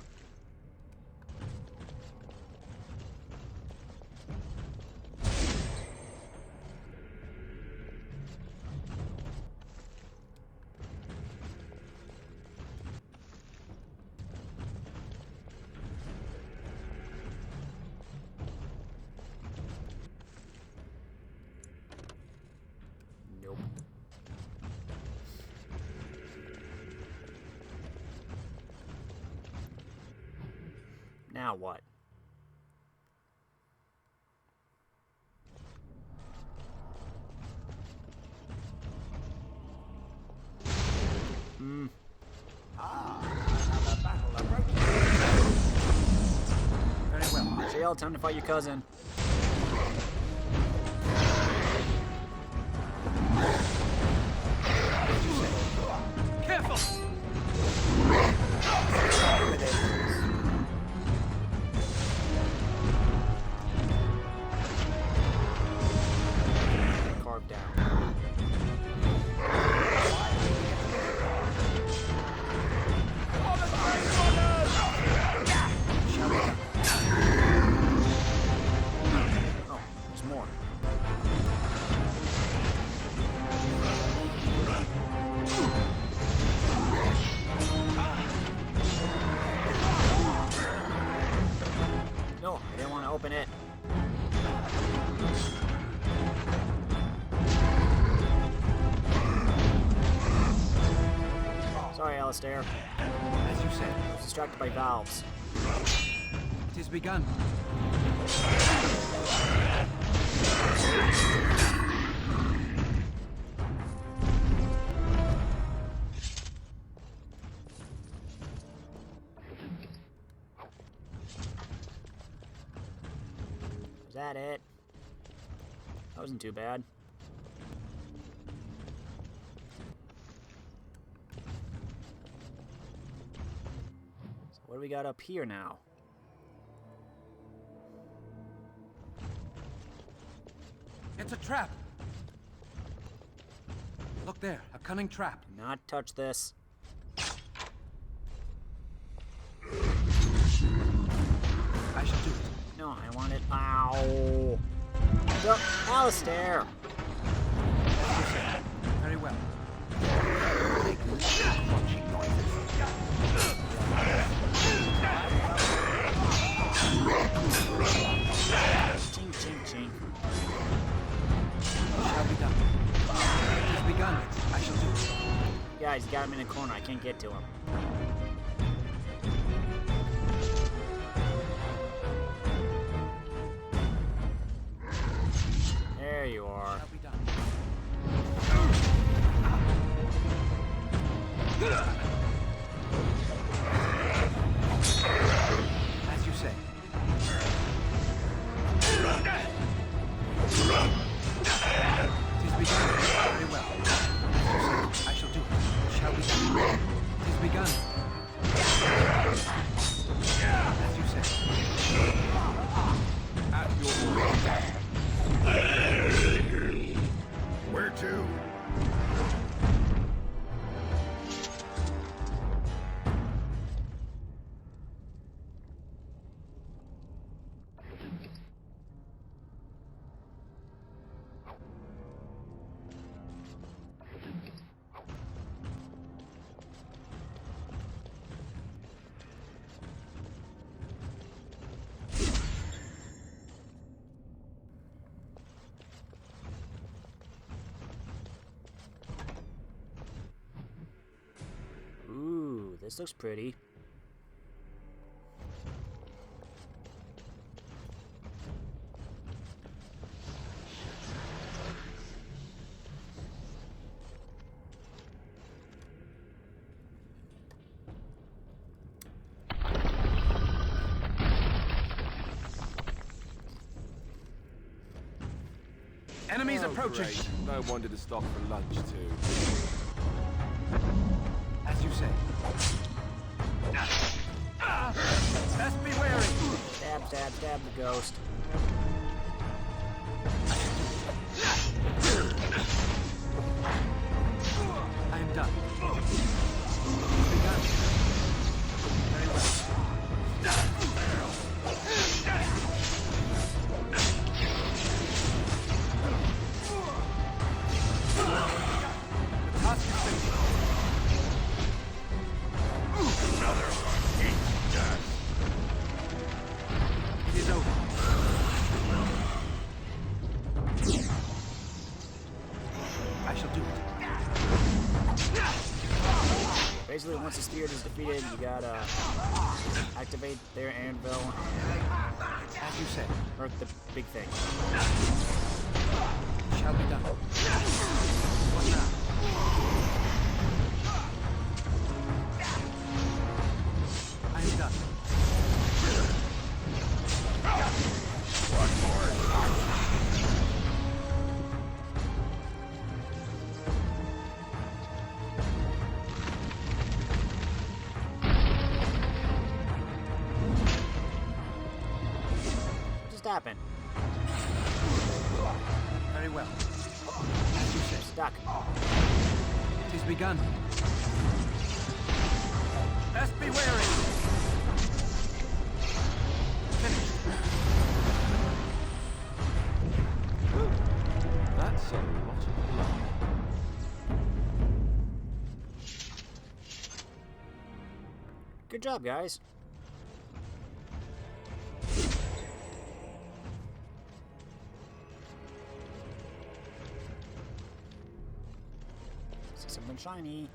Now what? Very well. Shale, time to fight your cousin. Careful! Carved down. Oh, there's more. No, I didn't want to open it. Sorry, Alistair. As you said, I was distracted by valves. it is begun. Was that it? That wasn't too bad. So what do we got up here now? It's a trap. Look there, a cunning trap. Do not touch this. I shall do it. No, I want it. Ow! No, Alistair! Very well. Ching, ching, ching. Shall be done. It has begun. I shall do it. Guys, you got him in a corner. I can't get to him. There you are. Shall be done. As you say. It is begun. Very well. As you say, I shall do it. Shall be done. It is begun. As you say. At your order. Where to? Ooh, this looks pretty. Enemies Oh, approaching. great. No wonder to stop for lunch, too. As you say. Best be wary. Stab, stab, stab the ghost. I am done. It's begun. Very well. The task is finished. Another one. Eat dust. It is over. once the spirit is defeated, you gotta activate their anvil As you say, and hurt the big thing. shall be done. What now? I am done. What just happened? Very well. As you say, Stuck. it is begun. Best be wary. Finished. That's a lot of blood. Good job, guys. See something shiny.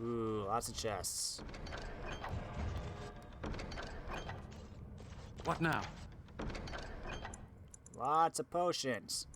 Ooh, lots of chests. What now? Lots of potions.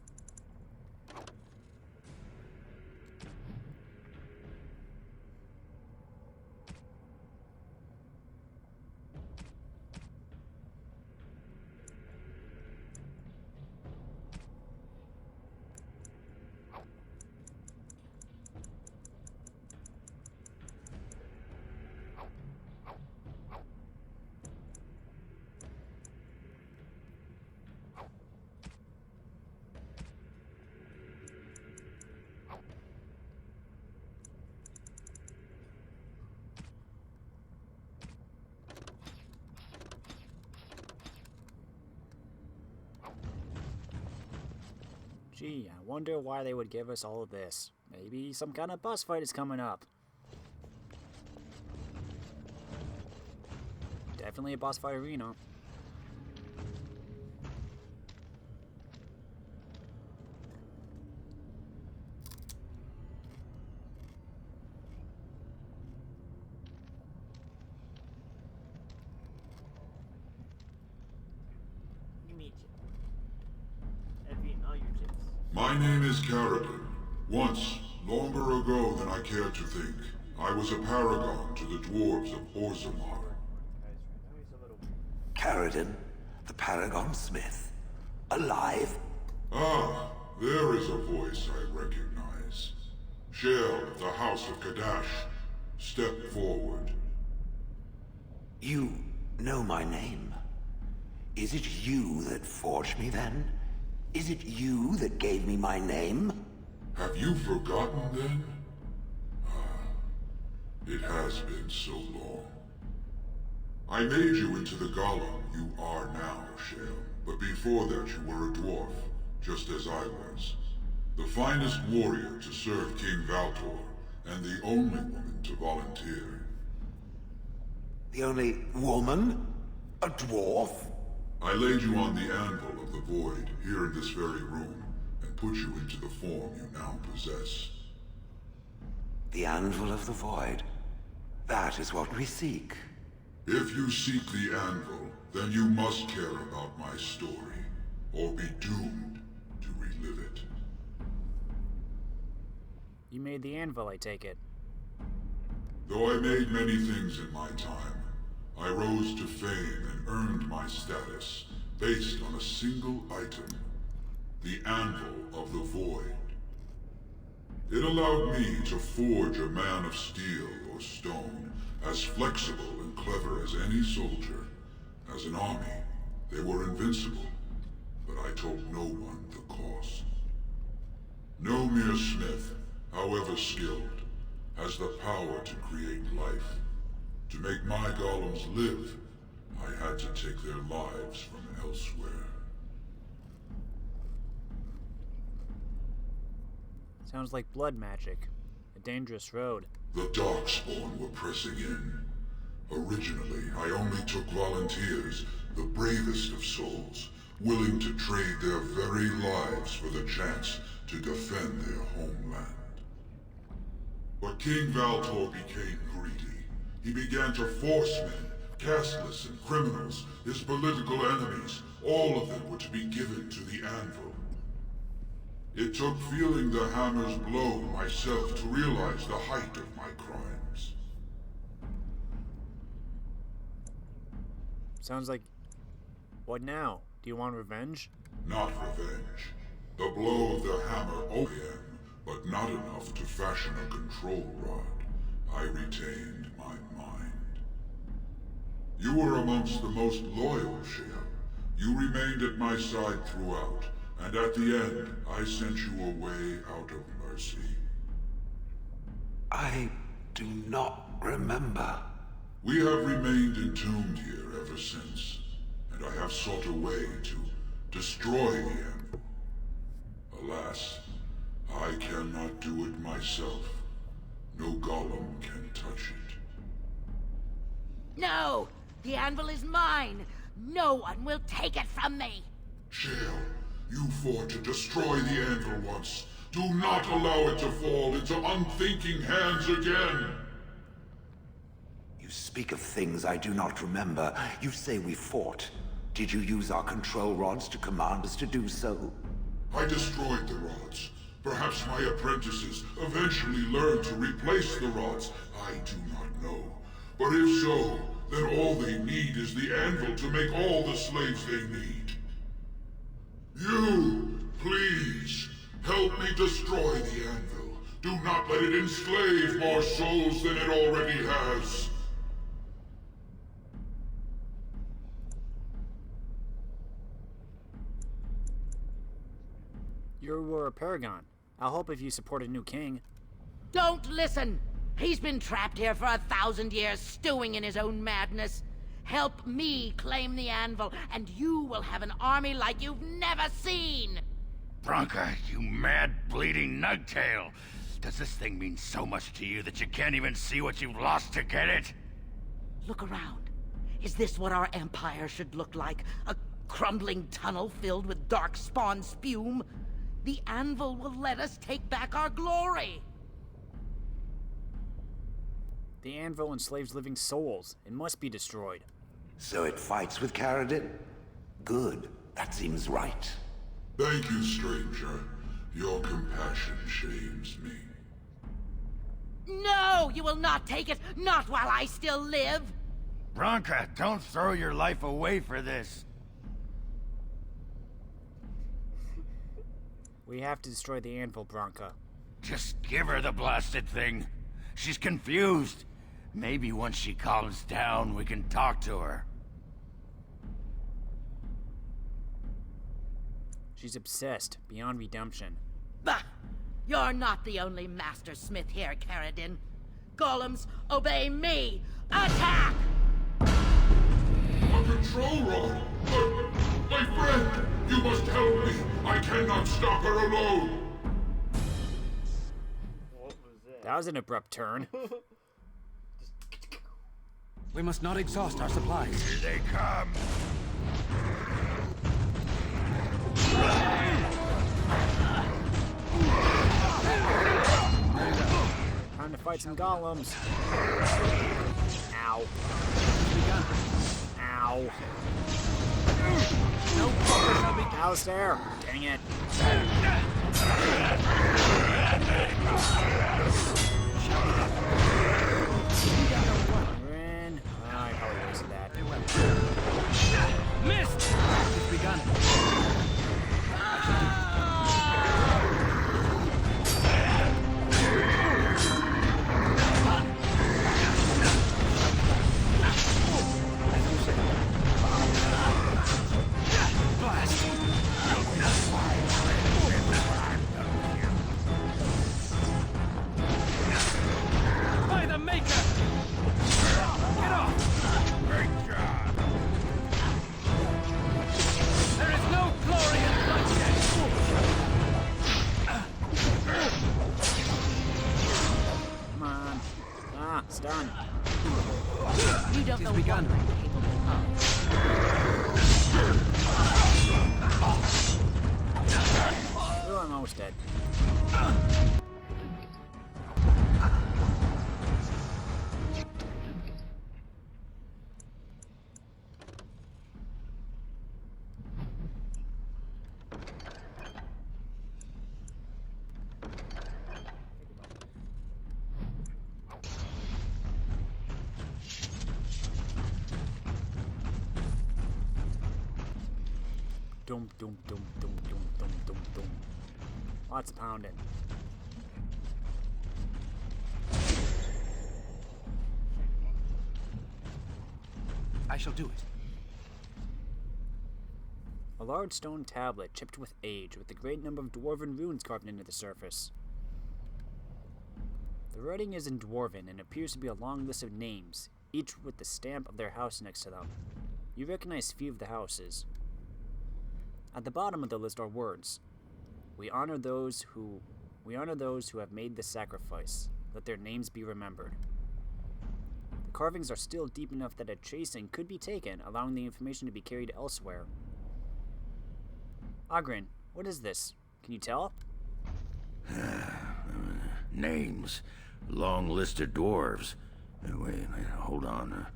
Gee, I wonder why they would give us all of this. Maybe some kind of boss fight is coming up. Definitely a boss fight arena. My name is Aedan. Once, longer ago than I care to think, I was a paragon to the dwarves of Orzammar. Aedan, the Paragon Smith. Alive? Ah, there is a voice I recognize. Shale of the House of Kadash. Step forward. You know my name. Is it you that forged me then? Is it you that gave me my name? Have you forgotten then? Ah, it has been so long. I made you into the golem you are now, Shale. But before that you were a dwarf, just as I was. The finest warrior to serve King Valtor, and the only woman to volunteer. The only woman? A dwarf? I laid you on the anvil of the void, here in this very room, and put you into the form you now possess. The Anvil of the Void. That is what we seek. If you seek the anvil, then you must care about my story, or be doomed to relive it. You made the anvil, I take it. Though I made many things in my time, I rose to fame and earned my status based on a single item, the Anvil of the Void. It allowed me to forge a man of steel or stone, as flexible and clever as any soldier. As an army, they were invincible, but I told no one the cost. No mere smith, however skilled, has the power to create life. To make my golems live, I had to take their lives from elsewhere. Sounds like blood magic. A dangerous road. The Darkspawn were pressing in. Originally, I only took volunteers, the bravest of souls, willing to trade their very lives for the chance to defend their homeland. But King Valtor became greedy. He began to force men, casteless and criminals, his political enemies, all of them were to be given to the Anvil. It took feeling the hammer's blow myself to realize the height of my crimes. Sounds like... What now? Do you want revenge? Not revenge. The blow of the hammer OEM, but not enough to fashion a control rod. I retained my mind. You were amongst the most loyal, Shea. You remained at my side throughout, and at the end, I sent you away out of mercy. I do not remember. We have remained entombed here ever since, and I have sought a way to destroy the Anvil. Alas, I cannot do it myself. No golem can touch it. No! The Anvil is mine! No one will take it from me! Shale, you fought to destroy the Anvil once. Do not allow it to fall into unthinking hands again! You speak of things I do not remember. You say we fought. Did you use our control rods to command us to do so? I destroyed the rods. Perhaps my apprentices eventually learned to replace the rods. I do not know. But if so, then all they need is the Anvil to make all the slaves they need. You, please, help me destroy the Anvil. Do not let it enslave more souls than it already has. You were a paragon. I'll help if you support a new king. Don't listen! He's been trapped here for 1,000 years, stewing in his own madness. Help me claim the Anvil, and you will have an army like you've never seen! Branka, you mad, bleeding nugtail! Does this thing mean so much to you that you can't even see what you've lost to get it? Look around. Is this what our empire should look like? A crumbling tunnel filled with darkspawn spume? The Anvil will let us take back our glory! The Anvil enslaves living souls. It must be destroyed. So it fights with Caradin? Good. That seems right. Thank you, stranger. Your compassion shames me. No! You will not take it! Not while I still live! Branka, don't throw your life away for this. We have to destroy the Anvil, Branka. Just give her the blasted thing. She's confused. Maybe once she calms down, we can talk to her. She's obsessed, beyond redemption. Bah! You're not the only master smith here, Caradin. Golems, obey me! Attack! A control rod! My friend! You must help me! I cannot stop her alone! What was that? That was an abrupt turn. We must not exhaust our supplies. Here they come! Time to fight some golems. Ow. Ow. No progress shall be Alistair! Dang it. Rin. I probably wasted that. missed! It's begun. By the Maker! Get off! Great job! almost dead. Dum dum dum dum dum dum dum dum. Lots of pounding. I shall do it. A large stone tablet chipped with age, with a great number of dwarven runes carved into the surface. The writing is in dwarven and appears to be a long list of names, each with the stamp of their house next to them. You recognize few of the houses. At the bottom of the list are words. We honor those who have made this sacrifice. Let their names be remembered. The carvings are still deep enough that a tracing could be taken, allowing the information to be carried elsewhere. Ogren, what is this? Can you tell? Names. Long list of dwarves. Wait, hold on.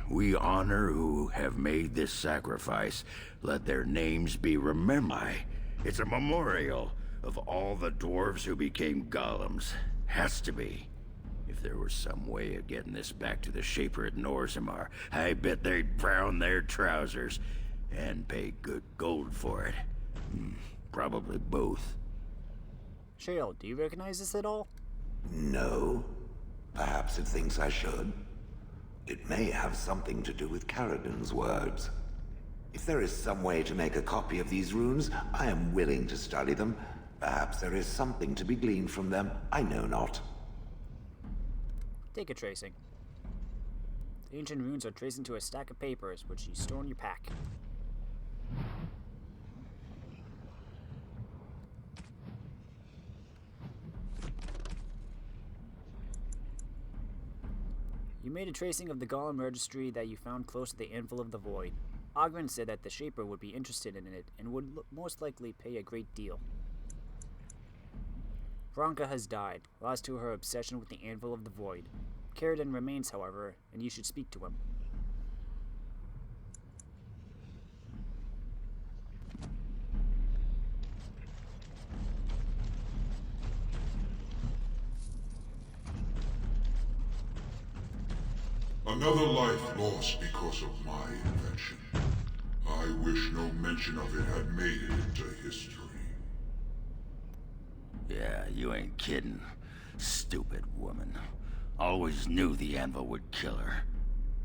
We honor who have made this sacrifice. Let their names be remembered. It's a memorial of all the dwarves who became golems. Has to be. If there was some way of getting this back to the Shaper at Norzimar, I bet they'd brown their trousers and pay good gold for it. Probably both. Shale, do you recognize this at all? No. Perhaps it thinks I should. It may have something to do with Caradon's words. If there is some way to make a copy of these runes, I am willing to study them. Perhaps there is something to be gleaned from them. I know not. Take a tracing. The ancient runes are traced into a stack of papers, which you store in your pack. You made a tracing of the Golem registry that you found close to the Anvil of the Void. Ogren said that the Shaper would be interested in it and would most likely pay a great deal. Branka has died, lost to her obsession with the Anvil of the Void. Caradon remains, however, and you should speak to him. Another life lost because of my invention. I wish no mention of it had made it into history. Yeah, you ain't kidding. Stupid woman. Always knew the Anvil would kill her.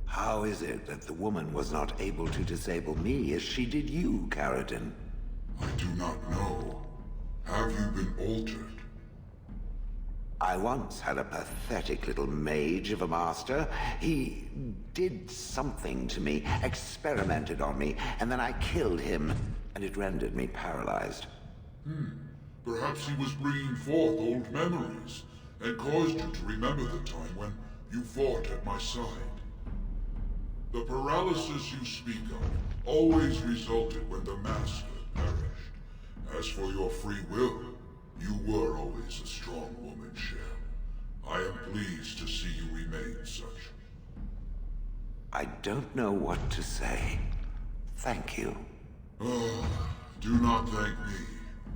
How is it that the woman was not able to disable me as she did you, Caradon? I do not know. Have you been altered? I once had a pathetic little mage of a master. He did something to me, experimented on me, and then I killed him, and it rendered me paralyzed. Perhaps he was bringing forth old memories, and caused you to remember the time when you fought at my side. The paralysis you speak of always resulted when the Master perished. As for your free will, you were always a strong woman, Shell. I am pleased to see you remain such. I don't know what to say. Thank you. Do not thank me.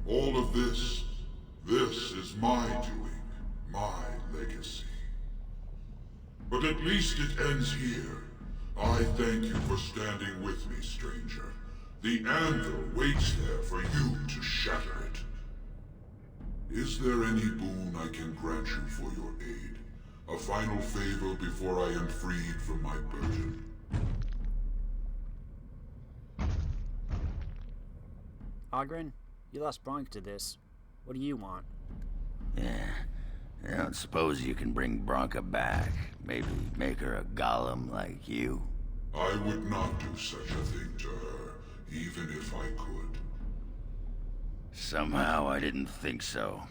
All of this is my doing, my legacy. But at least it ends here. I thank you for standing with me, stranger. The Anvil waits there for you to shatter it. Is there any boon I can grant you for your aid? A final favor before I am freed from my burden? Ogren, you lost Branka to this. What do you want? Yeah. I don't suppose you can bring Branka back. Maybe make her a golem like you. I would not do such a thing to her, even if I could. Somehow I didn't think so.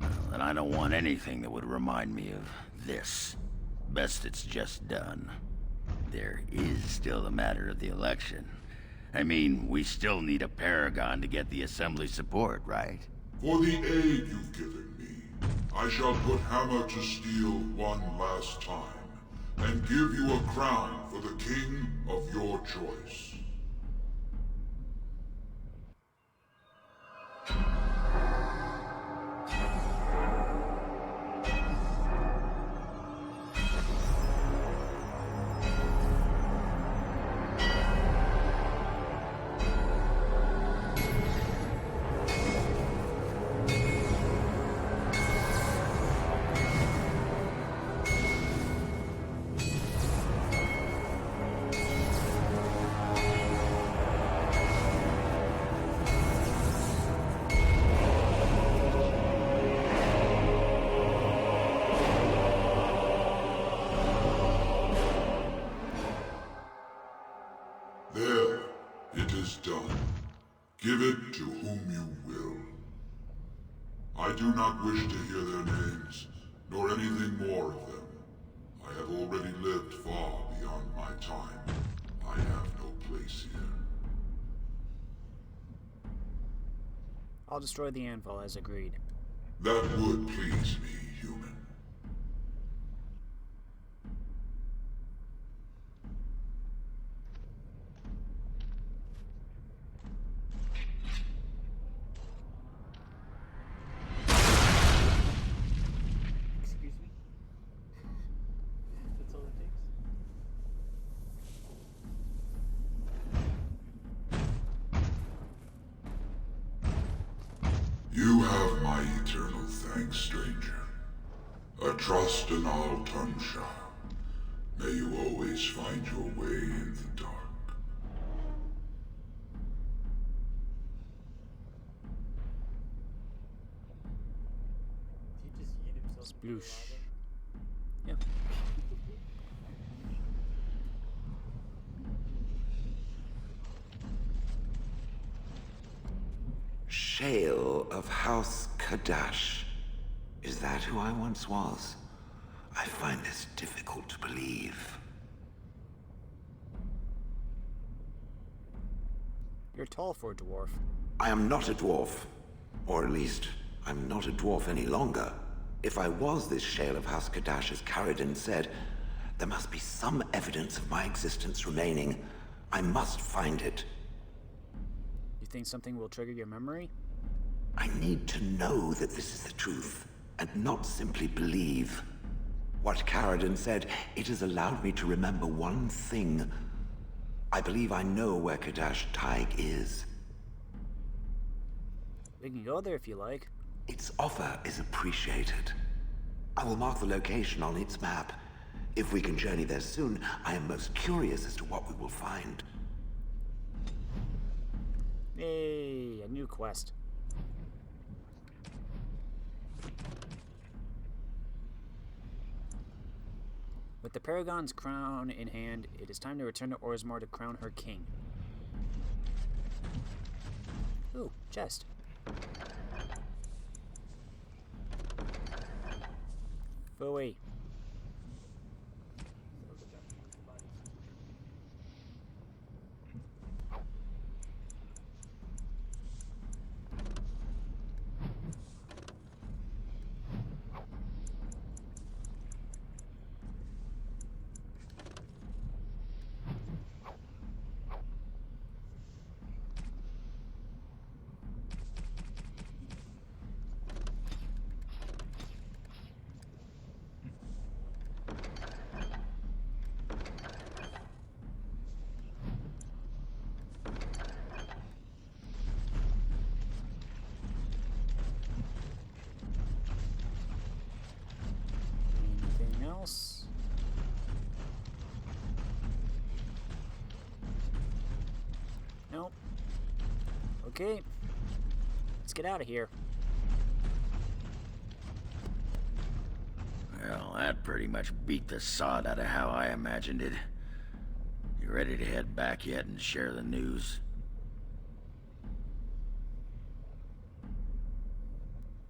Well, and I don't want anything that would remind me of this. Best it's just done. There is still the matter of the election. I mean, we still need a paragon to get the assembly support, right? For the aid you've given me, I shall put hammer to steel one last time, and give you a crown for the king of your choice. There, it is done. Give it to whom you will. I do not wish to hear their names, nor anything more of them. I have already lived far beyond my time. I have no place here. I'll destroy the anvil as agreed. That would please me, human. Excuse me? That's all it takes? You have my eternal thanks, stranger. A trust in all Tunsha. May you always find your way in the dark. Did he just yeet himself into the Sploosh. lava? Yep. Shale of House Kadash. Is that who I once was? I find this difficult to believe. You're tall for a dwarf. I am not a dwarf. Or at least, I'm not a dwarf any longer. If I was this Shale of House Kadash, as Caridin said, there must be some evidence of my existence remaining. I must find it. You think something will trigger your memory? I need to know that this is the truth, and not simply believe. What Caridin said, it has allowed me to remember one thing. I believe I know where Kadash Taig is. We can go there if you like. Its offer is appreciated. I will mark the location on its map. If we can journey there soon, I am most curious as to what we will find. Yay, a new quest. With the Paragon's crown in hand, it is time to return to Orzammar to crown her king. Ooh, chest. Phooey. Anything else? Nope. Okay. Let's get out of here. Well, that pretty much beat the sod out of how I imagined it. You ready to head back yet and share the news?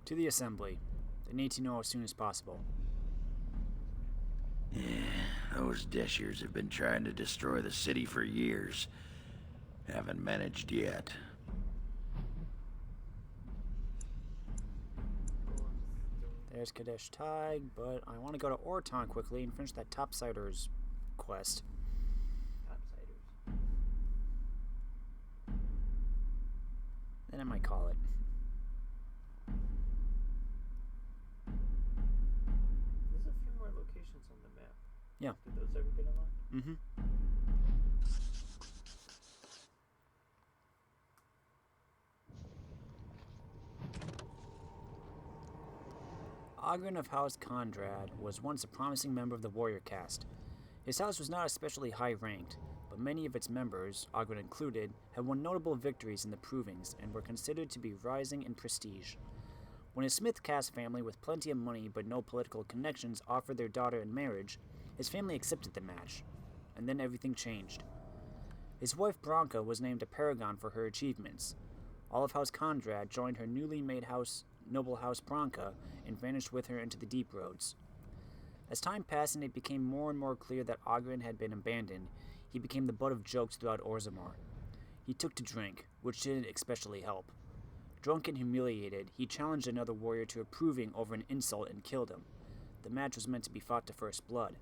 To the assembly. They need to know as soon as possible. Yeah, those Deshers have been trying to destroy the city for years. Haven't managed yet. There's Kadesh Tig, but I want to go to Orton quickly and finish that Topsiders quest. Topsiders. Then I might call it. There's a few more locations on the map. Yeah. Did those ever get unlocked? Mm-hmm. Ogren of House Condrad was once a promising member of the warrior caste. His house was not especially high ranked, but many of its members, Ogren included, had won notable victories in the provings and were considered to be rising in prestige. When a Smith caste family with plenty of money but no political connections offered their daughter in marriage, his family accepted the match, and then everything changed. His wife Branka was named a paragon for her achievements. All of House Condrad joined her newly made noble house Branka and vanished with her into the deep roads. As time passed and it became more and more clear that Ogren had been abandoned, he became the butt of jokes throughout Orzammar. He took to drink, which didn't especially help. Drunk and humiliated, he challenged another warrior to a proving over an insult and killed him. The match was meant to be fought to first blood.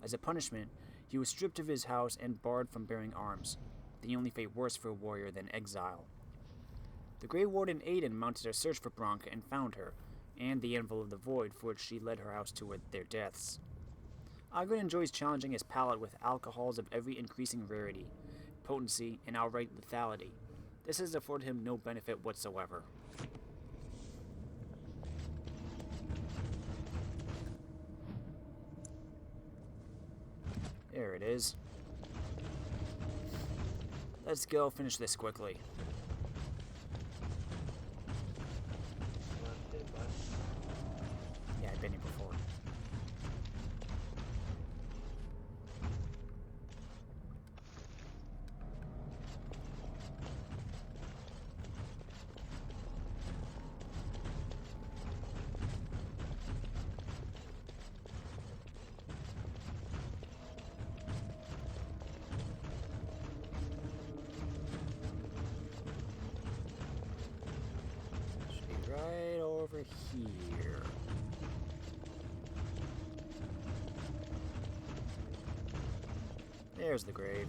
As a punishment, he was stripped of his house and barred from bearing arms, the only fate worse for a warrior than exile. The Grey Warden Aedan mounted a search for Branka and found her, and the Anvil of the Void for which she led her house to their deaths. Ogren enjoys challenging his palate with alcohols of every increasing rarity, potency, and outright lethality. This has afforded him no benefit whatsoever. There it is. Let's go finish this quickly. Yeah, I've been here before. Should be right over here. There's the grave.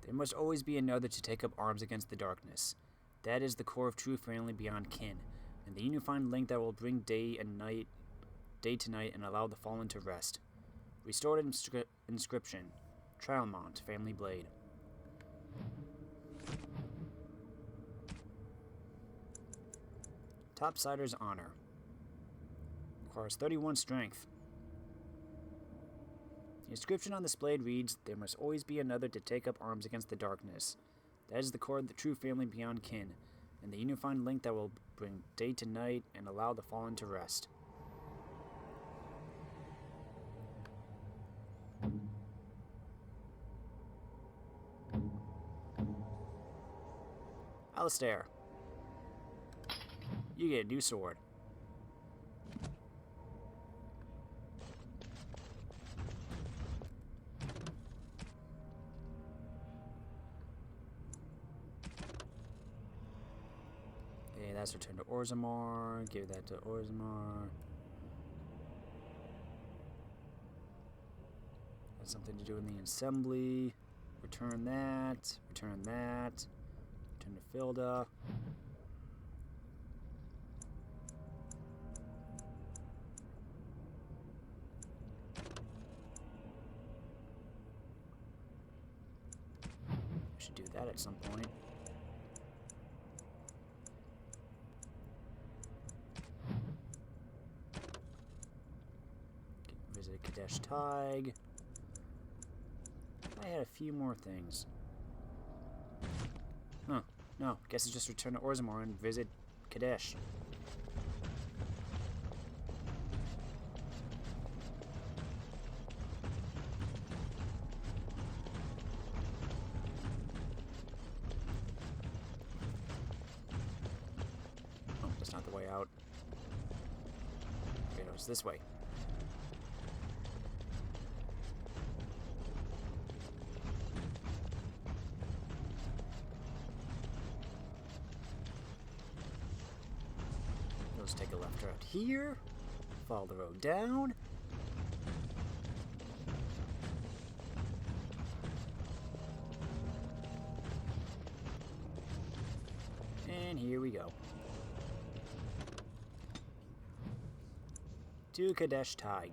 There must always be another to take up arms against the darkness. That is the core of true family beyond kin, and the unifying link that will bring day to night and allow the fallen to rest. Restored inscription. Trialmont, Family Blade. Topsider's Honor. Requires 31 strength. The inscription on this blade reads, "There must always be another to take up arms against the darkness. That is the core of the true family beyond kin, and the unifying link that will bring day to night and allow the fallen to rest." Alistair, you get a new sword. Okay, that's returned to Orzammar. Give that to Orzammar. That's something to do in the assembly. Return that. Return that. Return to Filda. I should do that at some point. Visit Kadesh Tig. I had a few more things. Huh. No, guess it's just return to Orzammar and visit Kadesh. not the way out. Okay, no, it's this way. Let's take a left right here. Follow the road down. And here we go. To Kadesh Tig.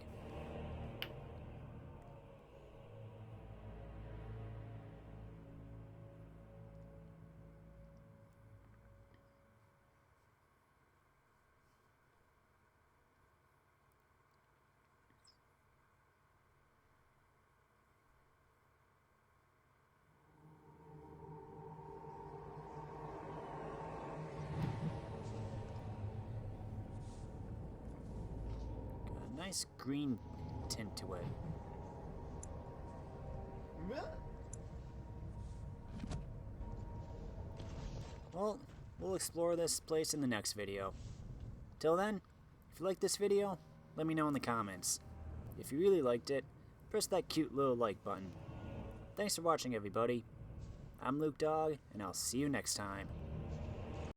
Nice green tint to it. Well, we'll explore this place in the next video. Till then, if you liked this video, let me know in the comments. If you really liked it, press that cute little like button. Thanks for watching, everybody. I'm Luke Dog, and I'll see you next time.